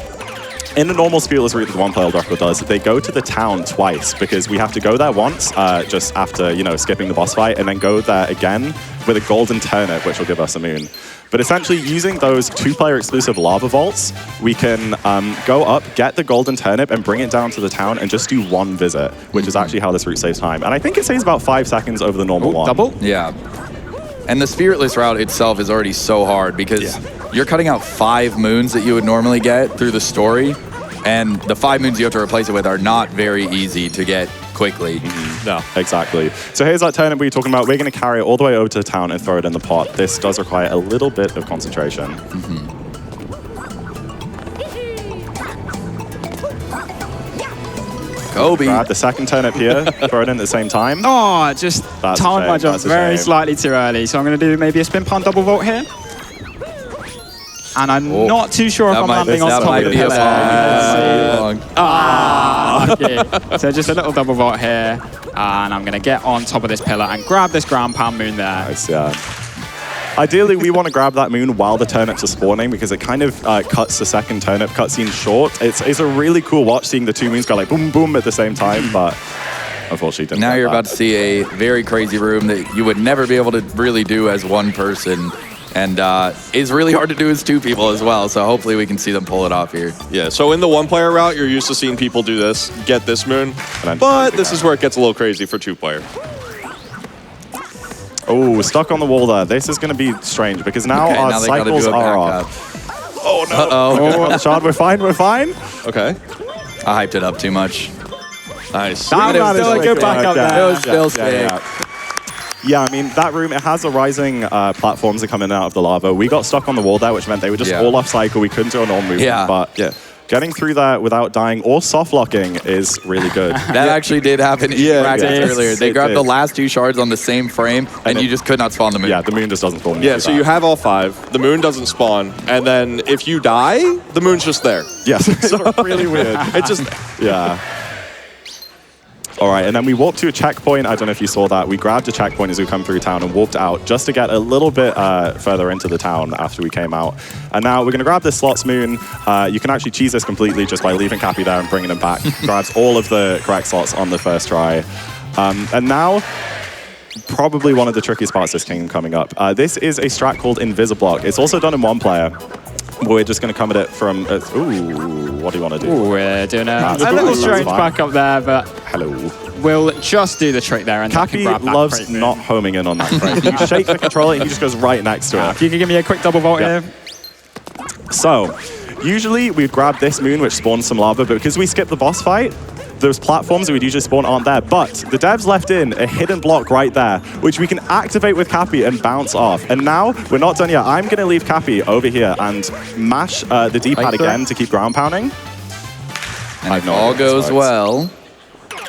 In the normal Spewetless route that the 1-player world record does, they go to the town twice because we have to go there once just after, you know, skipping the boss fight, and then go there again with a golden turnip, which will give us a moon. But essentially, using those 2-player exclusive lava vaults, we can go up, get the golden turnip, and bring it down to the town and just do 1 visit, which is actually how this route saves time. And I think it saves about 5 seconds over the normal one. Double? Yeah. And the Spiritless route itself is already so hard because you're cutting out 5 moons that you would normally get through the story, and the 5 moons you have to replace it with are not very easy to get quickly. No, exactly. So here's that turnip we were talking about. We're going to carry it all the way over to the town and throw it in the pot. This does require a little bit of concentration. Kobe. Grab the second turnip here, throw it in at the same time. Oh, just That's a timed my shame, jump that's a very shame. slightly too early. So I'm going to do maybe a spin pan double vault here. And I'm not too sure if I'm landing on that top might of the be a pillar. long. Okay. So just a little double vault here. And I'm going to get on top of this pillar and grab this ground pound moon there. Nice, yeah. Ideally, we want to grab that moon while the turnips are spawning because it kind of cuts the second turnip cutscene short. It's a really cool watch seeing the 2 moons go like boom, boom at the same time, but unfortunately didn't Now get you're that. about to see a very crazy room that you would never be able to really do as one person. And it's really hard to do as 2 people as well, so hopefully we can see them pull it off here. Yeah, so in the 1-player route, you're used to seeing people do this, get this moon, then but this is where it gets a little crazy for 2-player. Oh, stuck on the wall there. This is going to be strange because now Okay, our now they gotta cycles do a are backup. off. Oh no! Uh-oh. Shard, we're fine. We're fine. Okay. I hyped it up too much. Nice. That But it was was still a still good backup okay. there. It was still Yeah, sick. yeah. Yeah, I mean, that room, it has the rising platforms that come in and out of the lava. We got stuck on the wall there, which meant they were just all off cycle. We couldn't do a normal movement. Yeah. But yeah, getting through that without dying or soft locking is really good. That actually did happen in practice earlier. They grabbed the did. last 2 shards on the same frame, and you just could not spawn the moon. Yeah, the moon just doesn't spawn. Yeah, so you have all 5. The moon doesn't spawn, and then if you die, the moon's just there. Yes, it's really weird. It's just Yeah. All right, and then we walked to a checkpoint. I don't know if you saw that. We grabbed a checkpoint as we come through town and walked out just to get a little bit further into the town after we came out. And now we're going to grab this slots moon. You can actually cheese this completely just by leaving Cappy there and bringing him back. Grabs all of the correct slots on the first try. And now, probably one of the trickiest parts of this kingdom coming up. This is a strat called Invisiblock. It's also done in 1 player. We're just going to come at it from... ooh, what do you want to do? Ooh, we're doing a That's little fine. strange That's back up there, but Hello. we'll just do the trick there and then Cappy can grab that loves crate moon. not homing in on that crate. You shake the controller and he just goes right next to it. If you could give me a quick double vault Yep. here. So, usually we've grabbed this moon, which spawns some lava, but because we skipped the boss fight, those platforms that we'd usually spawn aren't there. But the devs left in a hidden block right there, which we can activate with Cappy and bounce off. And now, we're not done yet. I'm going to leave Cappy over here and mash the D-pad again to keep ground pounding. And if all goes well,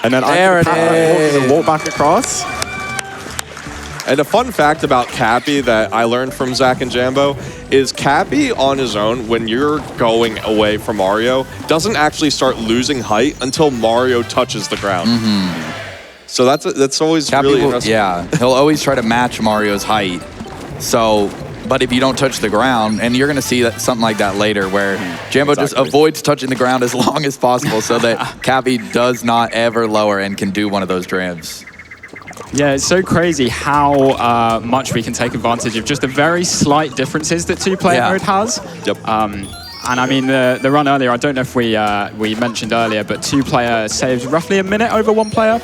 And then There I'm it going is. to walk back across. And a fun fact about Cappy that I learned from Zach and Jambo is Cappy on his own, when you're going away from Mario, doesn't actually start losing height until Mario touches the ground. So that's always Cappy really will, interesting. yeah, he'll always try to match Mario's height. So, but if you don't touch the ground, and you're going to see that, something like that later, where Jambo just avoids touching the ground as long as possible so that Cappy does not ever lower and can do one of those drams. Yeah, it's so crazy how much we can take advantage of just the very slight differences that 2-player mode has. Yep. And I mean, the run earlier, I don't know if we mentioned earlier, but 2-player saves roughly a minute over 1-player.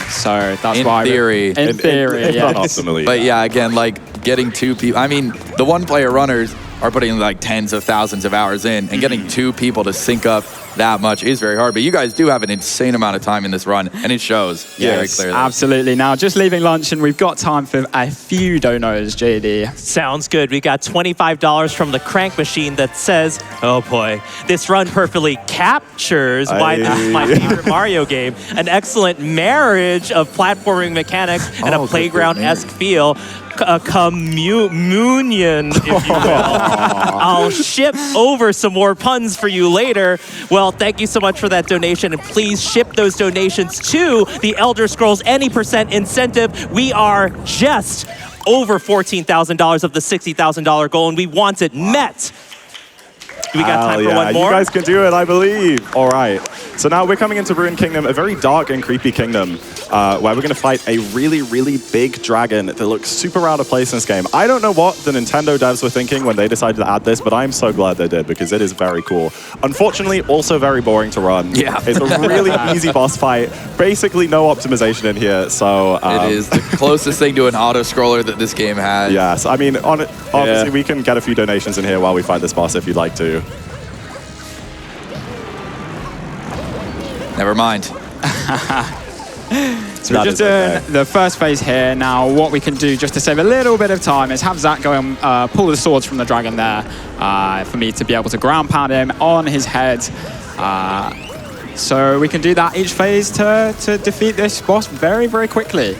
So that's why... In theory, Not yes. optimally. But yeah, again, like getting 2 people. I mean, the 1-player runners are putting like tens of thousands of hours in, and getting 2 people to sync up that much is very hard. But you guys do have an insane amount of time in this run, and it shows very clearly. Absolutely. Now, just leaving lunch, and we've got time for a few donos, JD. Sounds good. We got $25 from the crank machine that says, oh boy, this run perfectly captures why this is my favorite Mario game. An excellent marriage of platforming mechanics and a playground-esque feel. A communion, if you will. I'll ship over some more puns for you later. Well, thank you so much for that donation, and please ship those donations to the Elder Scrolls Any Percent incentive. We are just over $14,000 of the $60,000 goal, and we want it met. Do we got time for one more? You guys can do it, I believe. All right. So now we're coming into Ruined Kingdom, a very dark and creepy kingdom, where we're going to fight a really, really big dragon that looks super out of place in this game. I don't know what the Nintendo devs were thinking when they decided to add this, but I'm so glad they did, because it is very cool. Unfortunately, also very boring to run. Yeah. It's a really easy boss fight. Basically no optimization in here, so... it is the closest thing to an auto-scroller that this game has. Yes, I mean, obviously we can get a few donations in here while we fight this boss if you'd like to. Never mind. So we're just doing the first phase here. Now, what we can do just to save a little bit of time is have Zach go and pull the swords from the dragon there for me to be able to ground pound him on his head. So we can do that each phase to defeat this boss very, very quickly.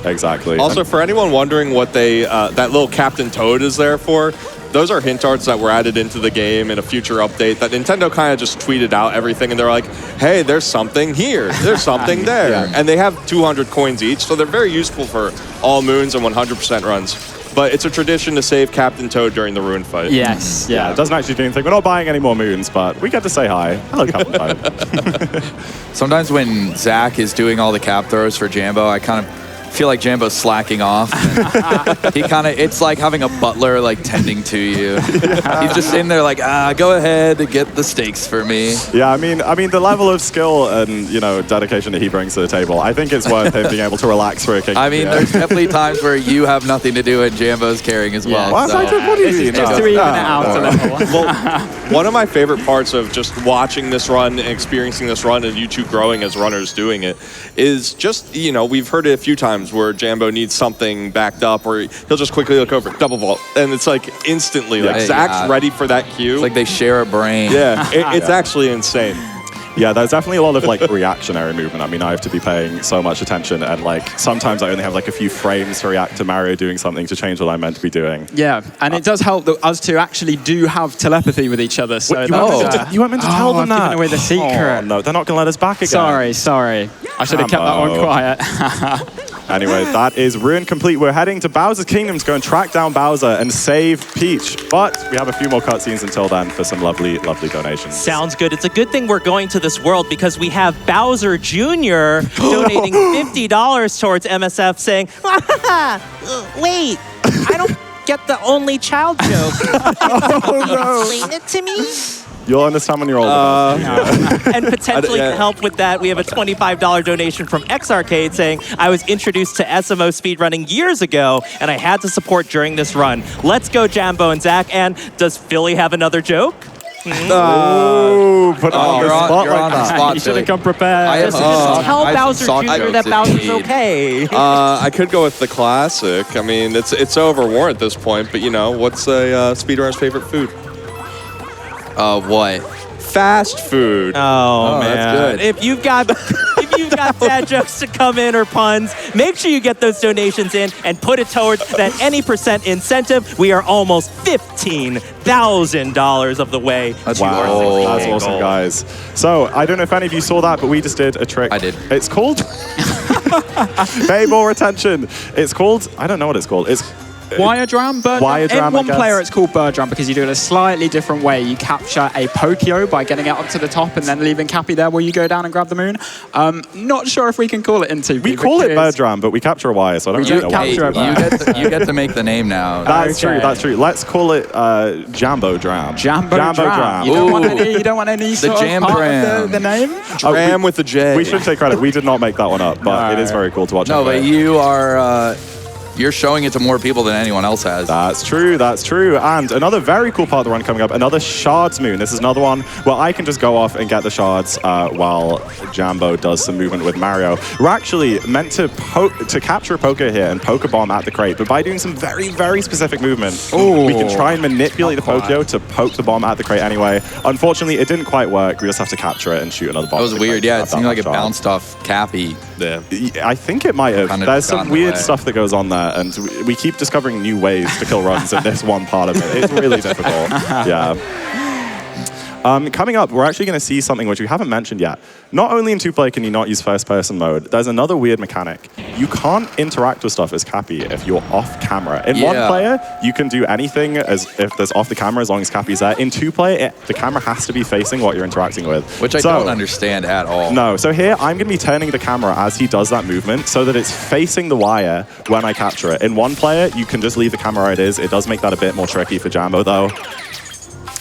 Exactly. Also, for anyone wondering what that little Captain Toad is there for, those are hint arts that were added into the game in a future update that Nintendo kind of just tweeted out everything, and they're like, hey, there's something here, there's something there. Yeah. And they have 200 coins each, so they're very useful for all moons and 100% runs. But it's a tradition to save Captain Toad during the Ruin fight. Yes, Yeah, it doesn't actually do anything. We're not buying any more moons, but we get to say hi. Hello, Captain Toad. Sometimes when Zach is doing all the cap throws for Jambo, I kind of feel like Jambo's slacking off. It's like having a butler like tending to you. He's just in there like, go ahead and get the steaks for me. Yeah, I mean, the level of skill and dedication that he brings to the table, I think it's worth him being able to relax for a king. I mean, there's definitely times where you have nothing to do and Jambo's carrying as well. What? So. What do you mean? Just to even it out a little. Well, one of my favorite parts of just watching this run and experiencing this run and you two growing as runners doing it is just, we've heard it a few times, times where Jambo needs something backed up, or he'll just quickly look over, double vault, and it's like instantly, like Zach's ready for that cue. It's like they share a brain. Yeah, it's actually insane. Yeah, there's definitely a lot of like reactionary movement. I mean, I have to be paying so much attention, and like sometimes I only have like a few frames to react to Mario doing something to change what I'm meant to be doing. Yeah, and it does help that us two actually do have telepathy with each other. So You weren't meant to tell them I've that. given away the secret. Oh, no, they're not going to let us back again. Sorry. I should have kept that one quiet. Anyway, that is Ruin complete. We're heading to Bowser's Kingdom to go and track down Bowser and save Peach. But we have a few more cutscenes until then for some lovely, lovely donations. Sounds good. It's a good thing we're going to this world because we have Bowser Jr. donating $50 towards MSF saying, wait, I don't get the only child joke. Can you explain it to me? You'll understand when you're older. And potentially to help with that, we have a $25 donation from X Arcade saying, I was introduced to SMO speedrunning years ago, and I had to support during this run. Let's go, Jambo and Zach. And does Phillie have another joke? Put it on the spot you're on the spot, You should Phillie. have come prepared. Tell Bowser Jr. that Bowser's okay. I could go with the classic. I mean, it's overworn at this point, but you know, what's a speedrunner's favorite food? What? Fast food. Oh, man. That's good. If you've got dad jokes to come in or puns, make sure you get those donations in and put it towards that any percent incentive. We are almost $15,000 of the way. That's Wow, that's goal. awesome, guys. So, I don't know if any of you saw that, but we just did a trick. I did. It's called... Pay more attention. It's called... I don't know what it's called. It's... Wire drum, bird Wire drum. drum, In I one guess. player, it's called bird drum because you do it a slightly different way. You capture a Pokio by getting it up to the top and then leaving Cappy there while you go down and grab the moon. Not sure if we can call it in 2P. We call it bird drum, but we capture a wire, so I don't really know what capture to do a with that. You get to make the name now. That's Okay. true, that's true. Let's call it Jambo Dram. Jambo drum. Dram. You don't want any sort Jam of part dram. of the name? Dram with the J. We should take credit. We did not make that one up, but it is very cool to watch. No, anyway. but you are... You're showing it to more people than anyone else has. That's true, that's true. And another very cool part of the run coming up, another Shards Moon. This is another one where I can just go off and get the shards while Jambo does some movement with Mario. We're actually meant to capture a poker here and poke a bomb at the crate, but by doing some very, very specific movement, we can try and manipulate the Pokio to poke the bomb at the crate anyway. Unfortunately, it didn't quite work. We just have to capture it and shoot another bomb. That was at the weird, crate. yeah. It Grab seemed that like it shard. bounced off Cappy. Yeah. I think it might have. Kinda There's got in some the weird way. stuff that goes on there, and we keep discovering new ways to kill runs in this one part of it. It's really difficult. Yeah. Coming up, we're actually going to see something which we haven't mentioned yet. Not only in 2-player can you not use first-person mode, there's another weird mechanic. You can't interact with stuff as Cappy if you're off camera. In 1-player, you can do anything as if there's off the camera as long as Cappy's there. In 2-player, the camera has to be facing what you're interacting with. Which I don't understand at all. No, so here I'm going to be turning the camera as he does that movement so that it's facing the wire when I capture it. In 1-player, you can just leave the camera where it is. It does make that a bit more tricky for Jambo, though.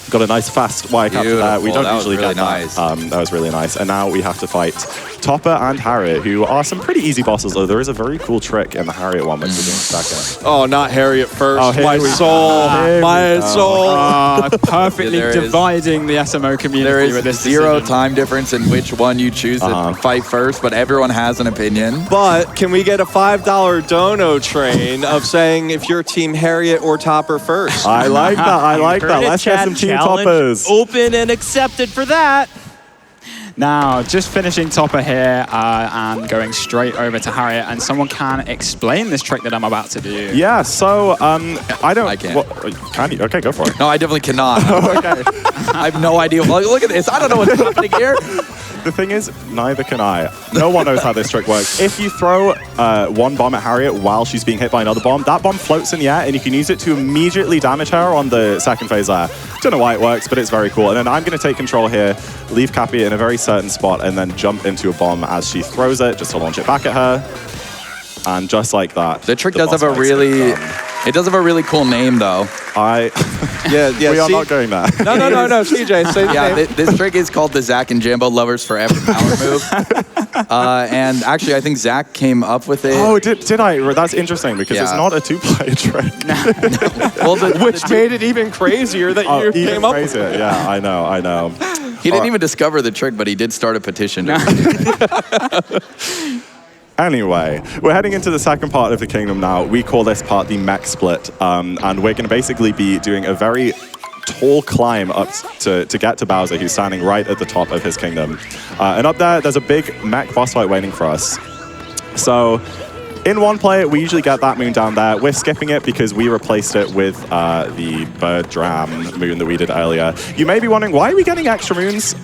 Got a nice fast wire capture there. We don't usually get that. That was really nice. And now we have to fight Topper and Harriet, who are some pretty easy bosses, though there is a very cool trick in the Harriet one, which we're doing second. Oh, not Harriet first. Oh, my soul. My soul. Perfectly Yeah, dividing the SMO community There is with this zero decision. time difference in which one you choose to fight first, but everyone has an opinion. But can we get a $5 dono train of saying if you're Team Harriet or Topper first? I like that. I like that. Heard it, Let's get chat. some team Challenge toppers. open and accepted for that. Now, just finishing Topper here and going straight over to Harriet, and someone can explain this trick that I'm about to do. Yeah, so I don't... I can't. Well, can you? Okay, go for it. No, I definitely cannot. Okay. I have no idea. Look at this. I don't know what's happening here. The thing is, neither can I. No one knows how this trick works. If you throw one bomb at Harriet while she's being hit by another bomb, that bomb floats in the air and you can use it to immediately damage her on the second phase there. Don't know why it works, but it's very cool. And then I'm going to take control here, leave Cappy in a very certain spot, and then jump into a bomb as she throws it, just to launch it back at her. And just like that. The trick the does have boss a fight's really... done. It does have a really cool name, though. Yeah, We are not going there. No, CJ, say the Yeah, name. this trick is called the Zack and Jambo Lovers Forever Power Move. And actually, I think Zack came up with it. Oh, did I? That's interesting because it's Yeah. not a 2-player trick. Well, Which made it even crazier that you Even came up with crazier. it. Yeah, I know. he didn't even discover the trick, but he did start a petition. Anyway, we're heading into the second part of the kingdom now. We call this part the mech split, and we're going to basically be doing a very tall climb up to get to Bowser, who's standing right at the top of his kingdom. And up there's a big mech boss fight waiting for us. So in one player, we usually get that moon down there. We're skipping it because we replaced it with the bird dram moon that we did earlier. You may be wondering, why are we getting extra moons?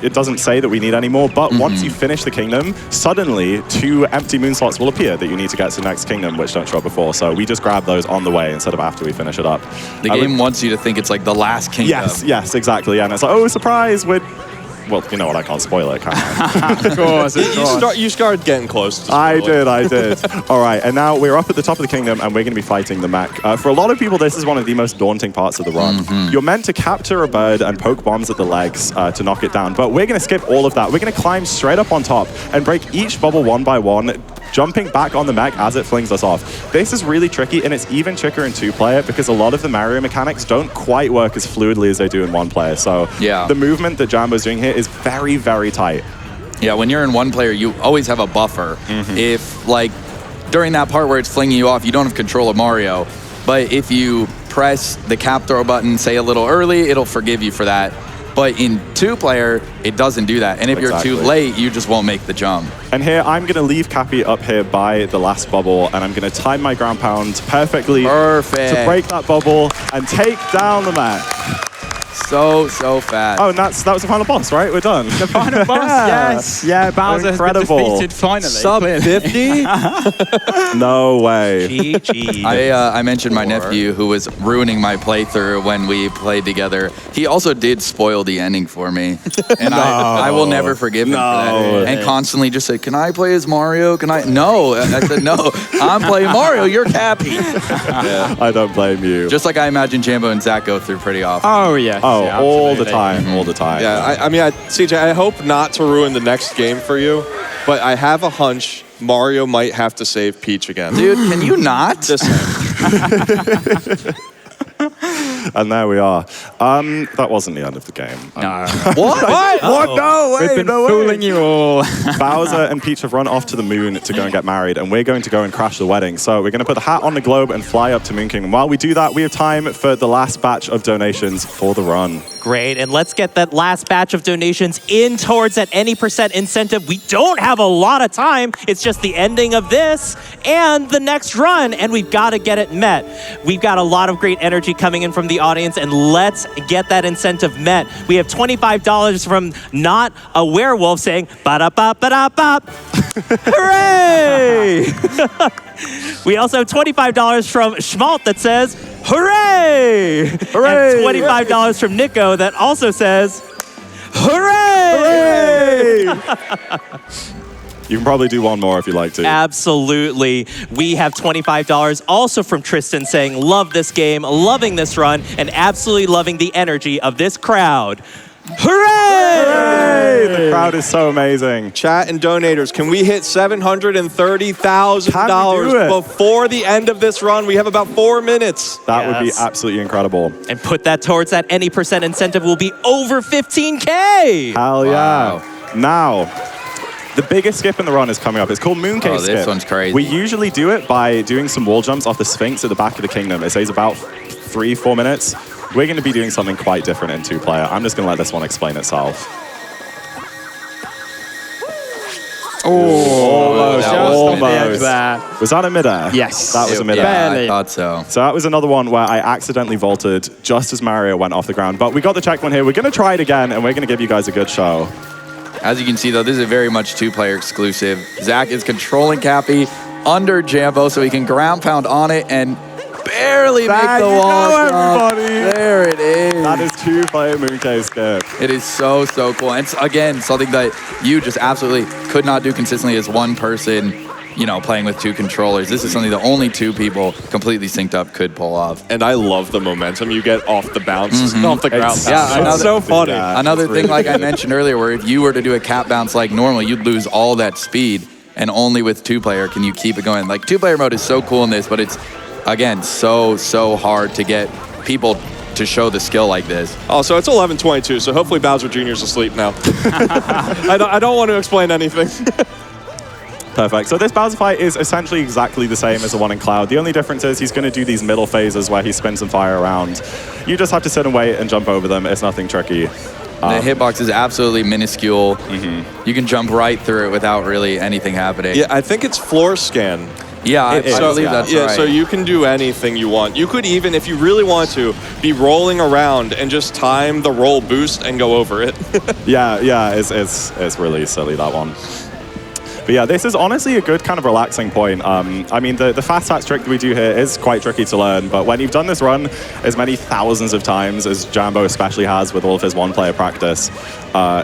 It doesn't say that we need any more, but once you finish the kingdom, suddenly 2 empty moon slots will appear that you need to get to the next kingdom, which don't show up before. So we just grab those on the way instead of after we finish it up. The game wants you to think it's like the last kingdom. Yes, exactly. Yeah. And it's like, oh, surprise, well, you know what, I can't spoil it, can I? Of course. You started getting close to I did. All right, and now we're up at the top of the kingdom, and we're going to be fighting the mech. For a lot of people, this is one of the most daunting parts of the run. You're meant to capture a bird and poke bombs at the legs to knock it down, but we're going to skip all of that. We're going to climb straight up on top and break each bubble one by one, jumping back on the mech as it flings us off. This is really tricky, and it's even trickier in 2-player because a lot of the Mario mechanics don't quite work as fluidly as they do in 1-player. So the movement that Jambo's doing here is very, very tight. Yeah, when you're in 1-player, you always have a buffer. If, like, during that part where it's flinging you off, you don't have control of Mario. But if you press the cap throw button, say a little early, it'll forgive you for that. But in 2-player, it doesn't do that. And if you're too late, you just won't make the jump. And here, I'm going to leave Cappy up here by the last bubble, and I'm going to time my ground pound perfectly to break that bubble and take down the mech. So fast. Oh, and that was the final boss, right? We're done. The final boss, yes. Yeah, Bowser has been defeated finally. Sub 50? No way. GG. I mentioned my nephew who was ruining my playthrough when we played together. He also did spoil the ending for me. And I will never forgive him for that. And constantly just said, can I play as Mario? Can I? No. I said, no. I'm playing Mario. You're Cappy. I don't blame you. Just like I imagine Jambo and Zach go through pretty often. Oh, yeah. Oh, yeah, all the time, all the time. Yeah, I mean, CJ, I hope not to ruin the next game for you, but I have a hunch Mario might have to save Peach again. Dude, can you not? Just And there we are. That wasn't the end of the game. No. What? What? No way! We've been no way. fooling you all. Bowser and Peach have run off to the moon to go and get married, and we're going to go and crash the wedding. So we're going to put the hat on the globe and fly up to Moon Kingdom. While we do that, we have time for the last batch of donations for the run. Great, and let's get that last batch of donations in towards that any % incentive. We don't have a lot of time. It's just the ending of this and the next run, and we've got to get it met. We've got a lot of great energy coming in from the audience, and let's get that incentive met. We have $25 from Not a Werewolf saying, ba-da-ba-ba-da-bop. Hooray! We also have $25 from Schmalt that says, hooray! Hooray! And $25 from Nico that also says, hooray! You can probably do one more if you like to. Absolutely. We have $25 also from Tristan saying, love this game, loving this run, and absolutely loving the energy of this crowd. Hooray! Hooray! The crowd is so amazing. Chat and donators, can we hit $730,000 before the end of this run? We have about 4 minutes. That would be absolutely incredible. And put that towards that any % incentive will be over 15K. Hell yeah. Now, the biggest skip in the run is coming up. It's called Moon Cave Skip. This one's crazy. We usually do it by doing some wall jumps off the Sphinx at the back of the kingdom. It saves about 3-4 minutes. We're going to be doing something quite different in 2-player. I'm just going to let this one explain itself. Almost. Almost. Was that a mid-air? Yes. That was a mid-air. Yeah, I thought so. So that was another one where I accidentally vaulted just as Mario went off the ground. But we got the checkpoint here. We're going to try it again, and we're going to give you guys a good show. As you can see, though, this is very much 2-player exclusive. Zach is controlling Cappy under Jambo so he can ground pound on it and barely make the wall jump. There it is. That is 2-player Moon Cave Skip. It is so cool. And it's, again, something that you just absolutely could not do consistently as one person, you know, playing with 2 controllers. This is something that only 2 people completely synced up could pull off. And I love the momentum you get off the bounce, off the ground. It's so funny. Another thing, like I mentioned earlier, where if you were to do a cap bounce like normal, you'd lose all that speed. And only with 2-player can you keep it going. Like, 2-player mode is so cool in this, but it's, again, so hard to get people to show the skill like this. Oh, so it's 11:22, so hopefully Bowser Jr.'s asleep now. I don't want to explain anything. Perfect. So this Bowser fight is essentially exactly the same as the one in Cloud. The only difference is he's going to do these middle phases where he spins some fire around. You just have to sit and wait and jump over them. It's nothing tricky. The hitbox is absolutely minuscule. You can jump right through it without really anything happening. Yeah, I think it's floor scan. Yeah, I believe that's right. So you can do anything you want. You could even, if you really want to, be rolling around and just time the roll boost and go over it. Yeah, it's really silly, that one. But yeah, this is honestly a good kind of relaxing point. I mean, the fast stats trick that we do here is quite tricky to learn, but when you've done this run as many thousands of times as Jambo especially has with all of his one-player practice,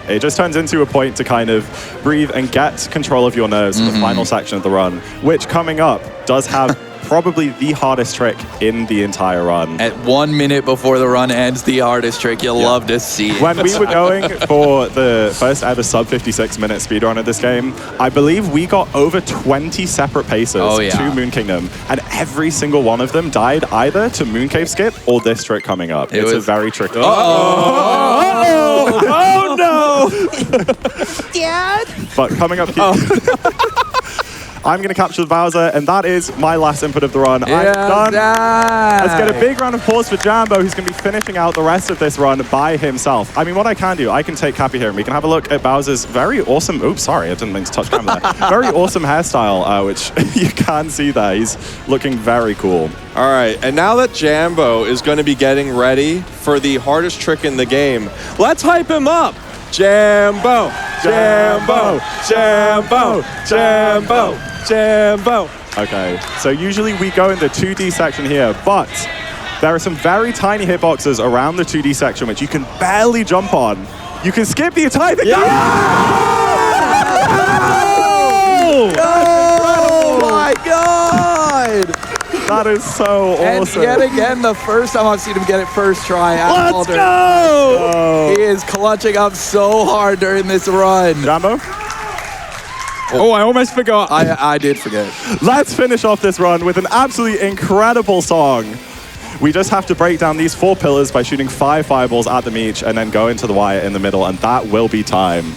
it just turns into a point to kind of breathe and get control of your nerves in the final section of the run, which coming up does have probably the hardest trick in the entire run. At 1 minute before the run ends, the hardest trick. You'll love to see it. When we were going for the first ever sub 56-minute speedrun of this game, I believe we got over 20 separate paces to Moon Kingdom, and every single one of them died either to Mooncave skip or this trick coming up. It's a very tricky. Oh no! Dad? But coming up here, I'm going to capture the Bowser, and that is my last input of the run. I'm done. Let's get a big round of applause for Jambo, who's going to be finishing out the rest of this run by himself. I mean, what I can do, I can take Cappy here, and we can have a look at Bowser's very awesome... Oops, sorry, I didn't mean to touch camera there. Very awesome hairstyle, which you can see there. He's looking very cool. All right, and now that Jambo is going to be getting ready for the hardest trick in the game, let's hype him up. Jambo, Jambo, Jambo, Jambo, Jambo. Okay, so usually we go in the 2D section here, but there are some very tiny hitboxes around the 2D section which you can barely jump on. You can skip the entire thing. Oh my God! That is so awesome. And yet again, the first time I've seen him get it first try. Let's go! He is clutching up so hard during this run. Jambo? Oh, I almost forgot. I did forget. Let's finish off this run with an absolutely incredible song. We just have to break down these 4 pillars by shooting 5 fireballs at them each and then go into the wire in the middle, and that will be time.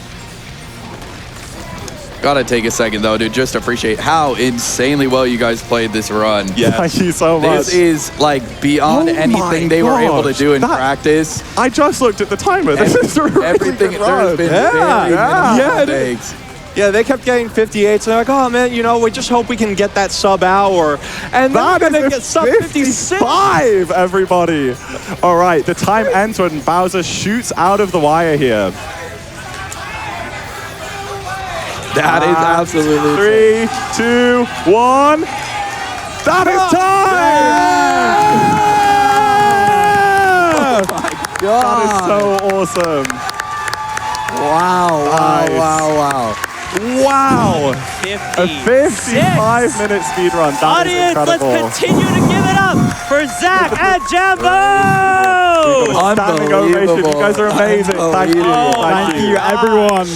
Gotta take a second though to just appreciate how insanely well you guys played this run. Yeah, thank you so much. This is like beyond anything they were able to do in practice. I just looked at the timer. This is a really everything good run. there's been very minimal mistakes. Yeah, they kept getting 58, so they're like, oh man, you know, we just hope we can get that sub hour. And That they're is gonna get sub 56. 55, everybody. All right, the time ends when Bowser shoots out of the wire here. That is absolutely 3, 2, 1. That is time! Oh my God. That is so awesome. Wow, Nice. wow. Wow! 56. A 55-minute speedrun. That Audience, is let's incredible. continue to give it up for Zach and Jambo! Standing ovation. You guys are amazing. Thank you. Thank you, everyone.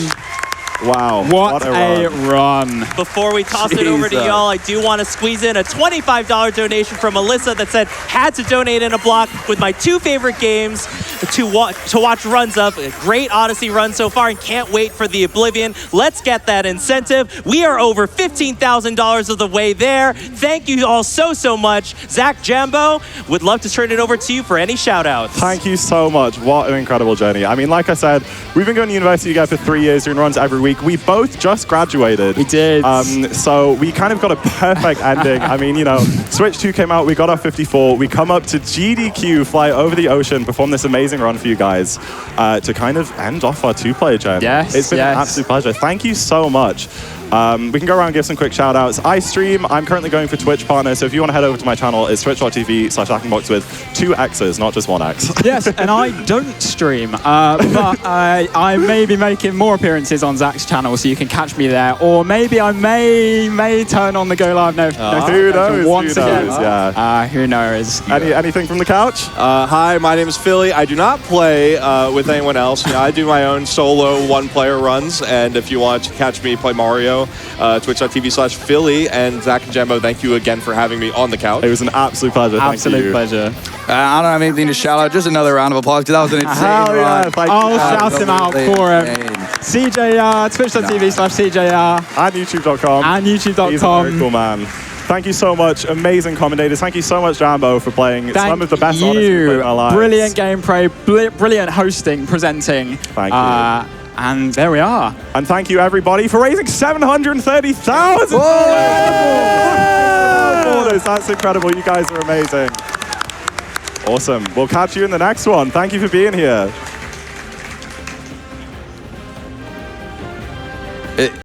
Wow. What a run. Before we toss it over to Jesus. y'all, I do want to squeeze in a $25 donation from Melissa that said, had to donate in a block with my 2 favorite games to watch runs of. A great Odyssey run so far and can't wait for the Oblivion. Let's get that incentive. We are over $15,000 of the way there. Thank you all so much. Zach, Jambo, would love to turn it over to you for any shout outs. Thank you so much. What an incredible journey. I mean, like I said, we've been going to university together for 3 years, doing runs every week. We both just graduated. We did. So we kind of got a perfect ending. I mean, you know, Switch 2 came out, we got our 54. We come up to GDQ, fly over the ocean, perform this amazing run for you guys to kind of end off our 2-player journey. Yes, It's been an absolute pleasure. Thank you so much. We can go around and give some quick shout outs. I stream. I'm currently going for Twitch partner, so if you want to head over to my channel, it's twitch.tv/ZackInTheBox with 2 X's, not just 1 X. Yes, and I don't stream, but I may be making more appearances on Zach's channel, so you can catch me there. Or maybe I may turn on the Go Live notification Who knows? once Who again. knows? Yeah. Who knows? Anything from the couch? Hi, my name is Phillie. I do not play with anyone else. You know, I do my own solo 1-player runs, and if you want to catch me play Mario, twitch.tv/Phillie. And Zach and Jambo, thank you again for having me on the couch. It was an absolute pleasure. Absolute Thank you. pleasure. I don't have anything to shout out. Just another round of applause because that was an insane Hell yeah, run. thank you. I'll shout him out for him. Insane. CJya, twitch.tv/CJya, And YouTube.com. and He's a very YouTube.com. cool man. Thank you so much. Amazing commentators. Thank you so much, Jambo, for playing some of the best Odyssey we've played in our lives. Brilliant gameplay, brilliant hosting, presenting. Thank you. And there we are. And thank you, everybody, for raising $730,000. That's incredible. You guys are amazing. Awesome. We'll catch you in the next one. Thank you for being here.